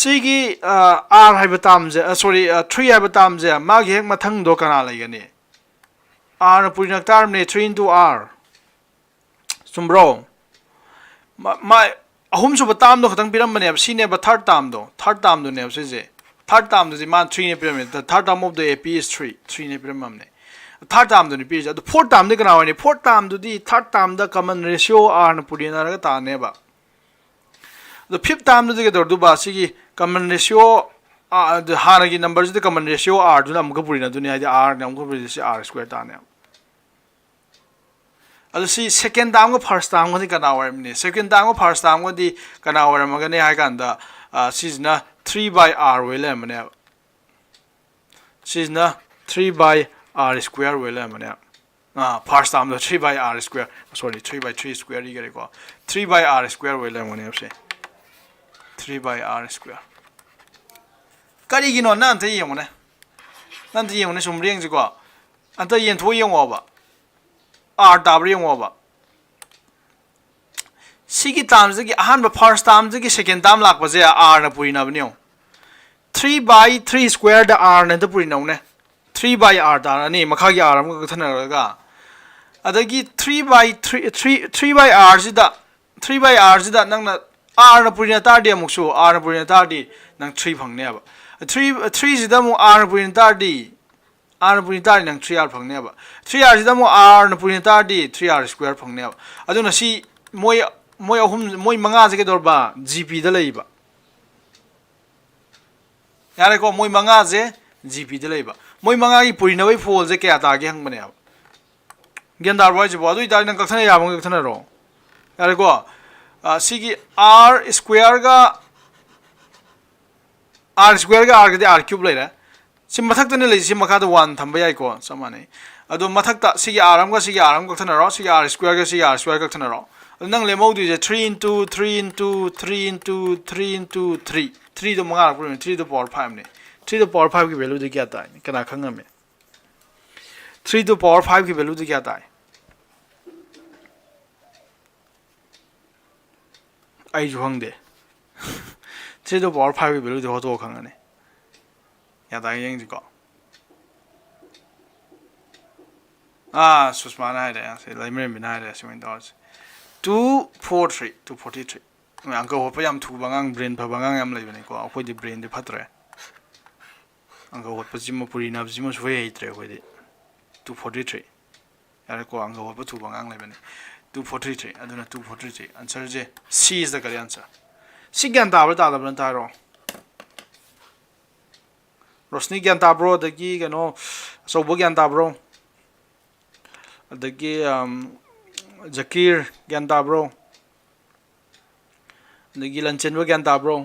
sigi r haiba tam je sorry 3 haiba tam je ma gi hek mathang do kana lai gani r pui na term ne 3 into r sumbro ma ahum su batam do khatang piram bane ab sine ba third term do ne se je third term the man 3 ne pyramid the third term of the ap is 3 ne pyramid ne third term the page the fourth term the kana ne fourth term the third term the common ratio r na purina ra ta ne ba the fifth term the get do ba si common ratio the hanagi numbers the common ratio r do nam ga purina do ne r nam ga purina r square ta ne adu si second term ga first term ga the kana wa ne second term ga first term ga the kana wa ma ga ne ha kan da si na 3 by r will mane she's na 3 by r square will mane first time the 3 by r square sorry 3 by 3 square you get go 3 by r square will mane say 3 by r square kari gino nan ta yeng ne sum rieng ji go anta yen tho yeng ba r w yeng ba sigi terms ki ahan ba first term ki second term lak ba je r na purina bnyo 3 by 3 square the r na the purina ne 3 by r da ni makha gi r ma thana ga adagi 3 by 3 by r ji da 3 by r ji da nang na r na purina ta di amuk su r na purina ta di nang 3 phang ne ba 3 ji da mu r na purina ta di nang 3 r phang ne ba 3 r ji da mu r na purina ta di 3 r square phang ne ba aduna si moi ahum moi manga je ke dorba gp da leiba yare ko moi manga je gp da leiba moi manga gi purina bai phol je ke ata ge hang bane ab gen dar wai je bo dui dar nang ka thana ya bang ka thana ro yare ko sigi r square ga r ke r cube lai ra ꯁꯤ ꯃꯊꯛꯇꯅ ꯂꯩꯁꯤ ꯃꯈꯥꯗ 1 ꯊꯝꯕ ꯌꯥꯏꯀꯣ ꯆꯞ ꯃꯥꯟꯅꯩ ꯑꯗꯣ ꯃꯊꯛꯇ ꯁꯤꯒꯤ r ꯑꯃꯒ ꯁꯤꯒꯤ r ꯑꯃ ꯀꯛꯊꯅꯔꯣ ꯁꯤꯒꯤ r ꯁ꯭ꯀ꯭ꯋꯥꯔꯒ ꯁꯤꯒꯤ r ꯁ꯭ꯀ꯭ꯋꯥꯔ ꯀꯛꯊꯅꯔꯣ ꯑꯗꯣ ꯅꯪ ꯂꯦꯝꯍꯧꯗꯣꯏꯁꯦ 3 into 3 into 3 into 3 into 3 3도 ꯃꯉꯥꯔꯛ ꯄꯨꯔꯛꯑꯦ 3도 ꯄꯋꯥꯔ 5ꯅꯦ 3도 ꯄꯋꯥꯔ 5ꯒꯤ ꯚꯦꯂꯨꯗꯤ ꯀꯌꯥ ꯇꯥꯏ ꯀꯅꯥ ꯈꯪꯉꯝꯃꯦ 3도 ꯄꯋꯥꯔ 5ꯒꯤ ꯚꯦꯂꯨꯗꯤ ꯀꯌꯥ ꯇꯥꯏ ꯑꯩꯁꯨ ꯈꯪꯗꯦ 3도 ꯄꯋꯥꯔ 5ꯒꯤ ꯚꯦꯂꯨꯗꯤ ꯍꯣꯠꯇꯣꯛꯑ ꯈꯪꯉꯅꯤ ꯀꯌꯥ ꯇꯥꯏ ꯌꯦꯡꯁꯤꯀꯣ ꯁꯨꯁꯃꯥꯅ ꯍꯥꯏꯔꯦ ꯁꯤ ꯂꯩꯃꯔꯦꯝꯕꯤꯅ ꯍꯥꯏꯔꯦ ꯁꯨꯃꯥꯏꯅ ꯇꯧꯔꯁꯤ 243 243 ꯑꯪꯀ ꯍꯣꯠꯄ ꯌꯥꯝ ꯊꯨꯕ ꯑꯉꯥꯡ ꯕ꯭ꯔꯦꯟ ꯐꯕ ꯑꯉꯥꯡ ꯌꯥꯝ ꯂꯩꯕꯅꯤꯀꯣ ꯑꯩꯈꯣꯏꯗꯤ ꯕ꯭ꯔꯦꯟꯗꯤ ꯐꯠꯇ꯭ꯔꯦ ꯑꯪꯀ ꯍꯣꯠꯄꯁꯤꯃ ꯄꯨꯔꯤꯅꯕꯁꯤꯃ ꯁꯨꯡꯍꯩ ꯍꯩꯇ꯭ꯔꯦ ꯑꯩꯈꯣꯏꯗꯤ 243 ꯌꯥꯔꯦꯀꯣ ꯑꯪꯀ ꯍꯣꯠꯄ ꯊꯨꯕ ꯑꯉꯥꯡ ꯂꯩꯕꯅꯤ 243 ꯑꯗꯨꯅ 243 ꯑꯟꯁꯔꯁꯦ C is the correct answer ꯁꯤ ꯒ꯭ꯌꯥꯟ ꯇꯥꯕ꯭ꯔꯥ ꯇꯥꯗꯕ꯭ꯔꯥ ꯑꯝꯇ ꯍꯥꯏꯔꯣ ꯔꯣꯁꯅꯤ ꯒ꯭ꯌꯥꯟ ꯇꯥꯕ꯭ꯔꯣ ꯑꯗꯒꯤ ꯀꯩꯅꯣ ꯑꯆꯧꯕ ꯒ꯭ꯌꯥꯟ ꯇꯥꯕ꯭ꯔꯣ ꯑꯗꯒꯤ ꯖꯀꯤꯔ ꯒ꯭ꯌꯥꯟ ꯇꯥꯕ꯭ꯔꯣ ꯑꯗꯒꯤ ꯂꯟꯆꯦꯟꯕ ꯒ꯭ꯌꯥꯟ ꯇꯥꯕ꯭ꯔꯣ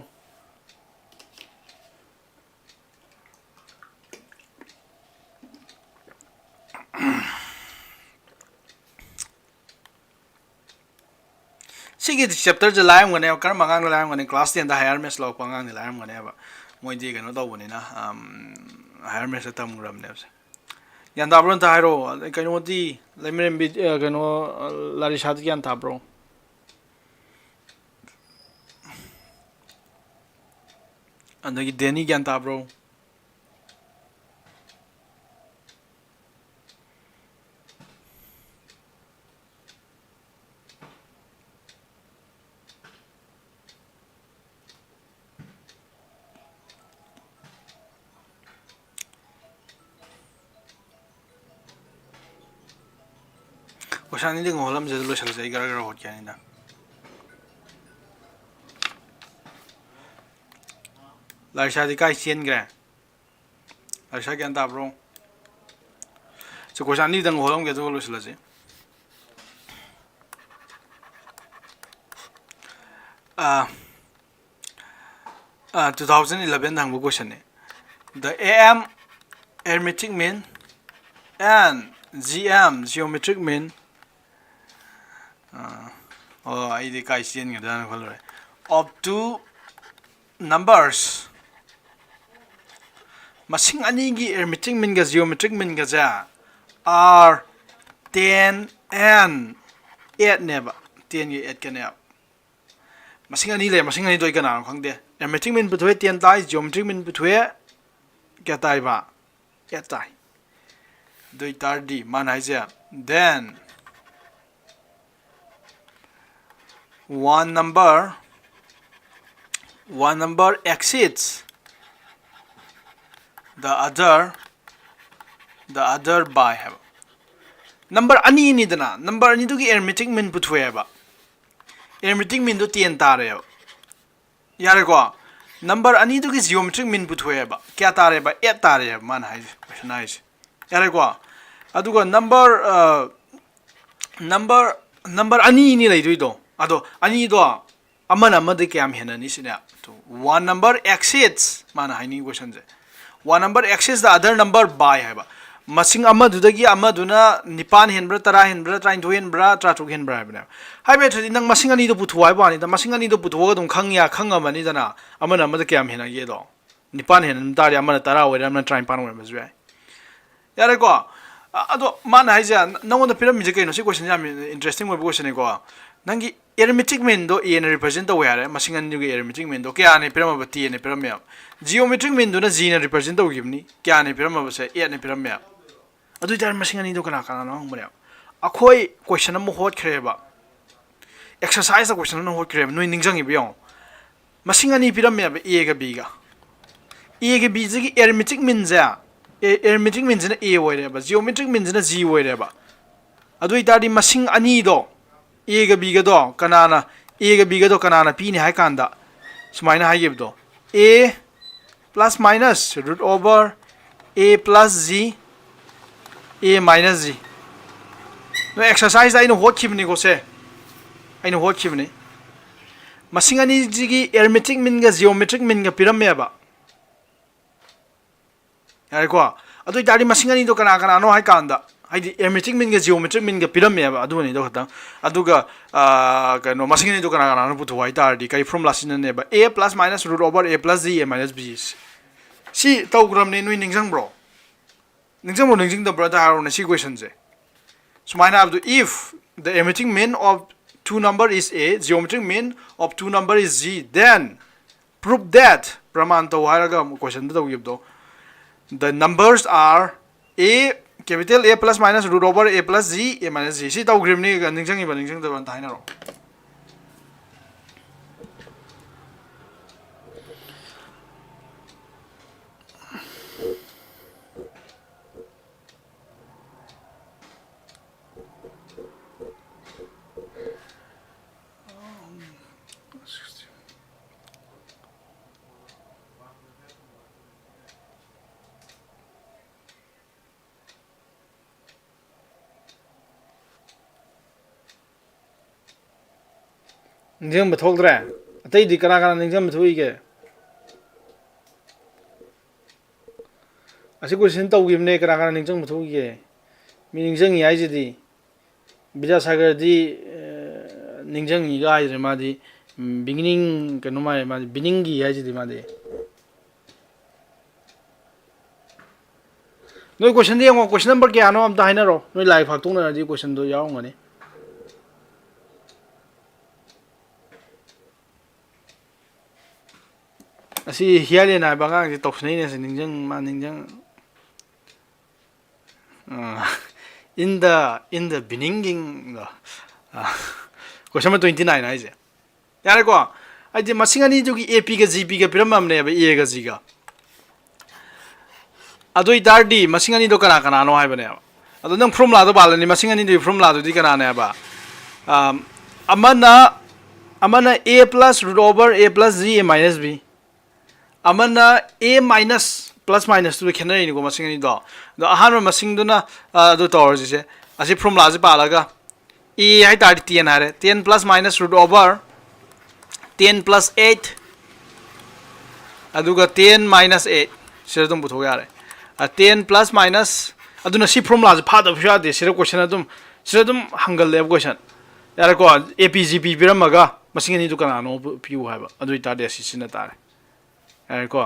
ꯁꯤꯒꯤ ꯆꯦꯞꯇꯔꯁꯦ ꯂꯥꯏꯔꯝꯒꯅꯦꯕ ꯀꯔꯝꯕ ꯑꯉꯥꯡꯗ ꯂꯥꯏꯔꯝꯒꯅꯤ ꯀ꯭ꯂꯥꯁ 10ꯗ ꯍꯥꯌꯔ ꯃꯦꯊꯁ ꯂꯧꯔꯛꯄ ꯑꯉꯥꯡꯗꯤ ꯂꯥꯏꯔꯝꯒꯅꯦꯕ ꯃꯣꯏꯗꯤ ꯀꯩꯅꯣ ꯇꯧꯕꯅꯤꯅ ꯍꯥꯌꯔ ꯃꯦꯊꯁꯇ ꯇꯝꯈ꯭ꯔꯕꯅꯦꯕ ꯒ꯭ꯌꯥꯟ ꯇꯥꯕ꯭ꯔꯣ ꯑꯝꯇ ꯍꯥꯏꯔꯛꯑꯣ ꯑꯗꯩ ꯀꯩꯅꯣꯗꯤ ꯂꯩꯃꯔꯦꯝꯕꯤ ꯀꯩꯅꯣ ꯂꯥꯔꯤꯁꯥꯗꯤ ꯒ꯭ꯌꯥꯟ ꯇꯥꯕ꯭ꯔꯣ ꯑꯗꯒꯤ ꯗꯦꯅꯤ ꯒ꯭ꯌꯥꯟ ꯇꯥꯕ꯭ꯔꯣ ꯀꯣꯏꯁꯟꯗꯤ ꯍꯣꯠꯂꯝꯁꯦ ꯂꯣꯏꯁꯤꯜꯂꯁꯦ ꯑꯩ ꯈꯔ ꯍꯣꯠꯀꯦ ꯍꯥꯏꯅꯤꯗ ꯂꯥꯔꯤꯁꯥꯗꯤ ꯀꯥꯏ ꯆꯦꯟꯈ꯭ꯔꯦ ꯂꯥꯔꯤꯁꯥ ꯒ꯭ꯌꯥꯟ ꯇꯥꯕ꯭ꯔꯣ ꯀꯣꯏꯁꯟ ꯑꯅꯤꯗꯪ ꯍꯣꯠꯂꯝꯒꯦ ꯑꯗꯨꯒ ꯂꯣꯏꯁꯤꯜꯂꯁꯤ 2011 hangbu question ne the AM arithmetic mean and GM geometric mean I di kai chen ga dan khol re of two numbers masing ani gi arithmetic mean ga geometric mean ga ja are 10 and 8 ne ba 10 gi 8 ka ne masing ani le masing ani doi kana khangde arithmetic mean puthwe 10 tai geometric mean puthwe kya tai ba 8 tai doi tar di man hai ja then one number exceeds the other by have number ani ni dana number ani du gi arithmetic mean puthwe ba arithmetic mean do 10 tare yare ko number ani du gi geometric mean puthwe ba kya tare ba 8 tare man hai question hai yare ko aduga number ani ni lai do ado ani do amana amade kyam hena ni sina to one number exceeds mana hai ni question je one number exceeds the other number by hai ba masing amadu dagi amaduna nipan henbra tara henbra train to henbra tra to henbra hai be thadi nang masing ani do puthwai ba ni da masing ani do puthwa dum khangya khangamani dana amana amade kyam hena ye do nipan hen tari amana tara oira amana train pan oira mazwe yare ko ado man hai ja nangon da pyramid je kaino si question jam interesting way question ko nangi arithmetic mean do a na represent do yare masing ani ge arithmetic mean do kya ne pyramid ba t ne pyramid geometric mean do na g na represent do gibni kya ne pyramid ba se a ne pyramid adu jar masing ani do kana kana no hangbre akhoi question am hot khreba exercise question no hot khreba noi ningjang ibyo masing ani pyramid ba a ga b ga a ga b ji arithmetic mean ja arithmetic means na a oire ba geometric means na g oire ba adu itadi masing ani do a ga b ga do kanana a ga b ga do kanana p ni hai kanda sumaina hai gib do a plus minus root over a plus g a minus g no exercise I know hot khibni go se I know hot khibni masing ani ji gi arithmetic mean ga geometric mean ga pyramid ba ꯌꯥꯔꯦꯀꯣ ꯑꯗꯨ ꯑꯣꯏꯇꯥꯔꯗꯤ ꯃꯁꯤꯡ ꯑꯅꯤꯗꯣ ꯀꯅꯥ ꯀꯅꯥꯅꯣ ꯍꯥꯏ ꯀꯥꯟꯗ ꯍꯥꯏꯗꯤ ꯑꯦꯔꯃꯦꯇ꯭ꯔꯤꯛ ꯃꯤꯟꯒ geometric ꯃꯤꯟꯒ ꯄꯤꯔꯝꯃꯦꯕ ꯑꯗꯨꯅꯤꯗꯣ ꯈꯛꯇꯪ ꯑꯗꯨꯒ ꯀꯩꯅꯣ ꯃꯁꯤꯡ ꯑꯅꯤꯗꯣ ꯀꯅꯥ ꯀꯅꯥꯅꯣ ꯄꯨꯊꯣꯛ ꯍꯥꯏꯇꯥꯔꯗꯤ ꯀꯔꯤ formula ꯁꯤꯖꯤꯟꯅꯅꯦꯕ a + - (a + g a - b) ꯁꯤ ꯇꯧꯈ꯭ꯔꯕꯅꯦ ꯅꯣꯏ ꯅꯤꯡꯁꯤꯡꯕ꯭ꯔꯣ ꯅꯤꯡꯁꯤꯡꯕ꯭ꯔꯣ ꯅꯤꯡꯁꯤꯡꯗꯕ꯭ꯔꯥꯗ ꯍꯥꯏꯔꯣꯅꯦ ꯁꯤ ꯀ꯭ꯋꯦꯁꯟꯁꯦ ꯁꯨꯃꯥꯏꯅ ꯍꯥꯏꯕꯗꯣ if the arithmetic mean of two number is a, geometric mean of two number is g, then prove that प्रमाण तो हायरगा क्वेश्चन तो तौगिबदो the numbers are a capital A plus minus root over a plus g a minus g सी तौग्रिबनी निंगजंगिबा निंगजंगदबा ताइनारो निंगजंग बथोगद्रे अतई दि कना कना निंगजंग बथोइगे असी question तौगिबने कना कना निंगजंग बथोइगे मी निंगजंग याइजिदि विद्यासागर दी निंगजंग इगा आइरे मादी beginning कनो my मादी बिनिंगी याइजिदि मादी नोई क्वेश्चन दि क्वेश्चन नंबर क्या नो अमता हाइनरो नोई लाइव फाक्तोंनरदि क्वेश्चन दो यावंगनी असी हियाले ना बंगांग से तोक्सनैने से निंगजंग मा निंगजंग in the beginning question number 29 आइजे यारे को आइजे मसिंग अनि जोगी AP का GP का पिरममने बे A का G का अदो इतारदी मसिंग अनि दो कना कना नो हाइबने अदो नंग फॉर्मूला दो बालनी मसिंग अनि दो फॉर्मूला दो दि कना ने बा अमना A plus root over A plus G A minus B Amna A minus plus minus to खेनरे निको मसिंग अनि दो अहान मसिंग दुना दो तौर जिसे असी फॉर्मूला से पालागा E हाइ तारदी 10 हारे 10 plus minus root over 10 plus 8 अदुगा 10 minus 8 सिर तुम बुथो यारे 10 plus minus अदुना सी फॉर्मूला से फाद फुया दे सिर क्वेश्चन तुम हंगल ले क्वेश्चन यारे को APGP पिरमगा मसिंग अनि दुकान नो पिउ हाइबा अदु इतारदे असी सिन तारे यारे को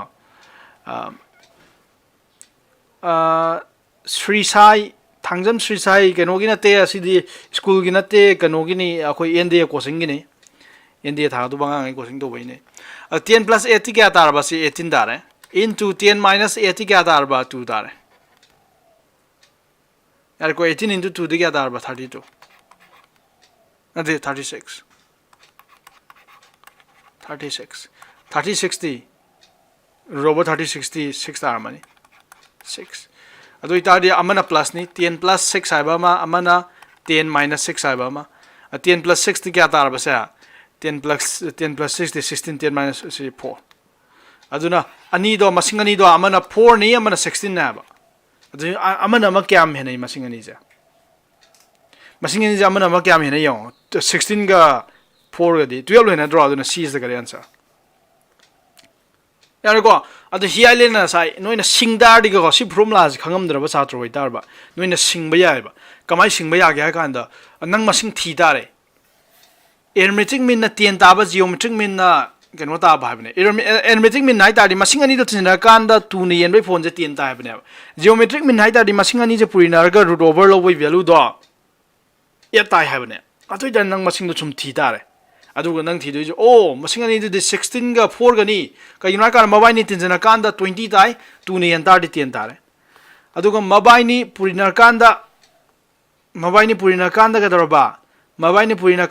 श्री साई थांगजम श्री साई कनोगी नते असिदी स्कूल की नते कनोगी नि अखोई एनडीए कोचिंग गिनी एनडीए था तो बंगा कोचिंग तो बइने 10 plus 8 क्या तारबा सी 18 तारे into 10 minus 8 क्या तारबा 2 तारे यार को 18 into 2 क्या तारबा 32 नते 36 दी रोबो 36 तारमानी 6 अदो इतारदी अमना प्लस नि 10 plus 6 आइबा मा अमना 10 minus 6 आइबा मा 10 plus 6 ती क्या तारबा से 10 plus 6 दी 16 10 minus 4 अदुना अनि दो मसिंग अनि दो अमना 4 नि अमना 16 नाबा अदु अमना म क्या हेनै मसिंग अनि जे अमना म क्या हेनै यो 16 गा 4 गा दी 12 हेना ड्रॉ अदुना C is the correct answer यारे को अदु हियालेना साइ नोइना सिंगदार दिगो सि फॉर्मुला जे खंगमद्रबा छात्र होय तारबा नोइना सिंगबा यायबा कमाय सिंगबा यागे हाय कांदा नंग मसिंग थी तारे एरमेट्रिक मीन 10 ताबा जियोमेट्रिक मीन कनो ताबा हाबने एरमेट्रिक मीन हाय तारदि मसिंग अनि दो थिना कांदा 2 ने येनबै फोन जे 10 ता हाबने जियोमेट्रिक मीन हाय तारदि मसिंग अनि जे पुरिनारगा रूट ओवर लोबै वैल्यू दो ए ताय हाबने अतोय द नंग मसिंग दो सुम थी तारे अदुगा नंग थी दो ओ मसिंग अनि दि 16 गा 4 गनी कयिना का मबाइनी तिनजना कांदा 20 ताय 2 ने येन तारदि 10 तारे अदुगा मबाइनी पुरिनार कांदा का दरबा मबाइनी पुरिना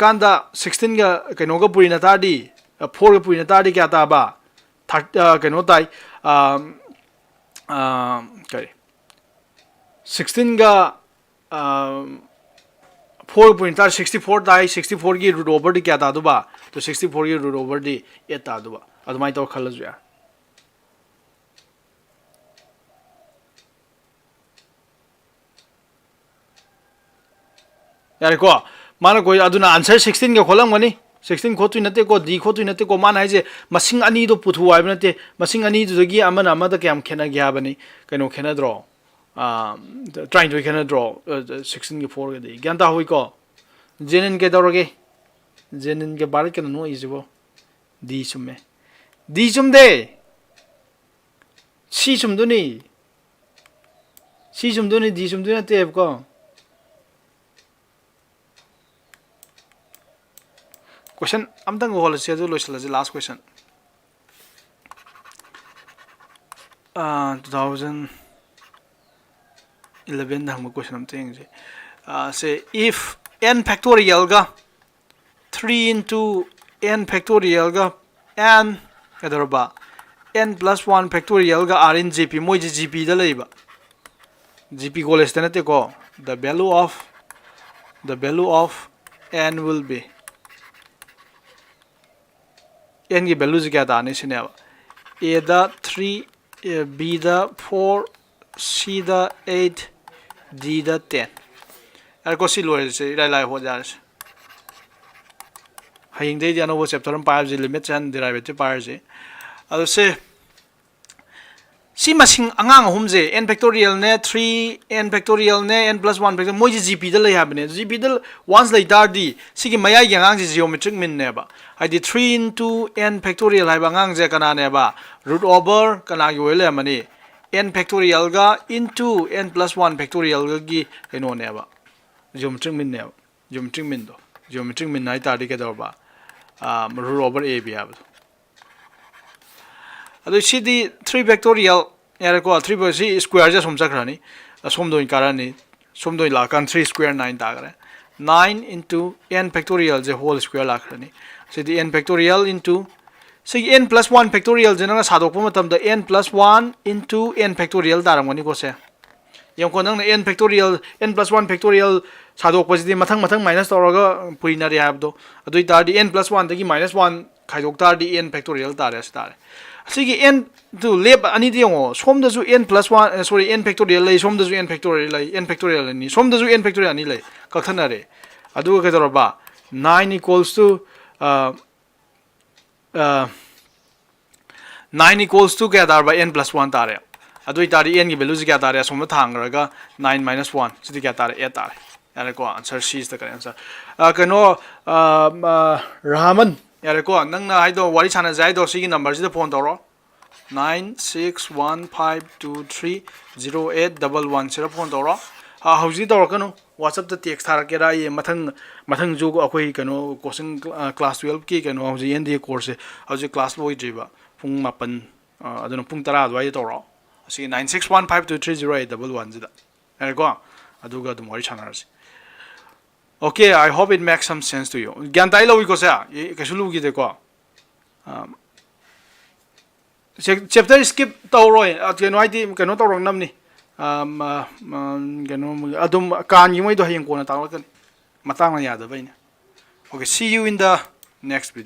कांदा 16 गा कनो गा पुरिना तारदि 4 गा पुरिना तारदि क्या ताबा 30 कनो ताय करी 16 गा 4 पुरिना तार 64 ताय 64 की रूट ओवर दी क्या तादुबा तो 64 की रूट ओवर दी 8 तादुबा अदुमाय तो खलजु या यारे को मानो कोई अदुना आंसर 16 का खोलम गनी 16 खोतुई नते को d खोतुई नते को मान हाइजे मसिंग अनि दो पुथु हाइब नते मसिंग अनि दुदगी अमन अमदा क्याम खेना ग्या बनी कनो खेना ड्रॉ ट्राइंग टू खेना ड्रॉ 16 के 4 के दे ज्ञान ता होई को जेनिन के दौरगे जेनिन के बार के नो इजबो d सुमे d सुम दे c सुम दुनी c सुम दुनी d सुम दुनी नते को question amtang go hol se do lo sala last question 2011 dang question amtang je say if n factorial ga 3 into n factorial ga n kadarba n plus 1 factorial ga are in gp moi gp da leiba gp go less than ko the value of n will be n की value क्या था आने से नहीं a दा 3 b दा 4 c दा 8 d दा 10 यार को सी लोए से इलाइ हो जा रहा है हाइंग दे दिया ना वो चैप्टर में पायर जी लिमिट एंड डेरिवेटिव पायर जी अब से सी मसिंग अंगांग हम जे n factorial ने 3 n factorial ने n plus 1 factorial मोई जी gp दल ले हाबने gp दल once ले दार दी सी की मया यांगांग जी geometric min ने बा हाइदी 3 into n factorial हाइबा अंगांग जे कना ने बा root over कना की वेले मनी n factorial गा into n plus 1 factorial गा की इनो ने बा geometric min ने geometric min नाइ तार दी के दौर बा root over a भी हाब अदो सी दी 3 factorial यार को 3 by c square जे सोम चक्रनी सोम दो इनकारनी सोम दो इलाकान 3 square 9 तागरे 9 into n factorial जे whole square लाखरनी सी दी n factorial into सी n plus 1 factorial जे नंगा सादोक मतम the n plus 1 into n factorial तारंगनी को से यम को नंग n factorial n plus 1 factorial सादोक पजिदी मथंग मथंग माइनस तौरगा पुइना रे हाब दो अदुई तारदी n plus 1 दगी minus 1 खाइदोक तारदी n factorial तारे तारे सिगी n to लेब अनि दियों सोम दजु n plus 1 sorry n factorial ले सोम दजु n factorial ले n factorial नि सोम दजु n factorial नि ले कथन रे अदु के दरबा 9 equals to 9 equals to क्या दारबा n plus 1 तारे अदु इतारी n की वैल्यू क्या तारे सोम थांगरगा 9 minus 1 सिदी क्या तारे 8 तारे यार को answer C is the correct answer कनो रामन यार को नंग ना हाइदो वारी छाना जाइदो सिगी नंबर से फोन तौरो 9615230811 से फोन तौरो हौजी तौरो कनो WhatsApp द टेक्स्ट थार केरा ये मथंग मथंग जो अखोई कनो कोचिंग क्लास 12 की कनो हौजी एनडी कोर्स से हौजी क्लास बोय जिबा पुंग मापन अदनो पुंग 10 अदवाई तौरो असि 9615230811 जिदा यार को अदुगा दम वारी छाना रसी Okay, I hope it makes some sense to you. Gyan tayo lawi ko sa, kasulu gite ko. Chapter skip tawroy at kano ay di kano tawrong nam ni. Kano adum kan yung may dohayin ko na tawag kan. Matang na yada ba yun. Okay, see you in the next video.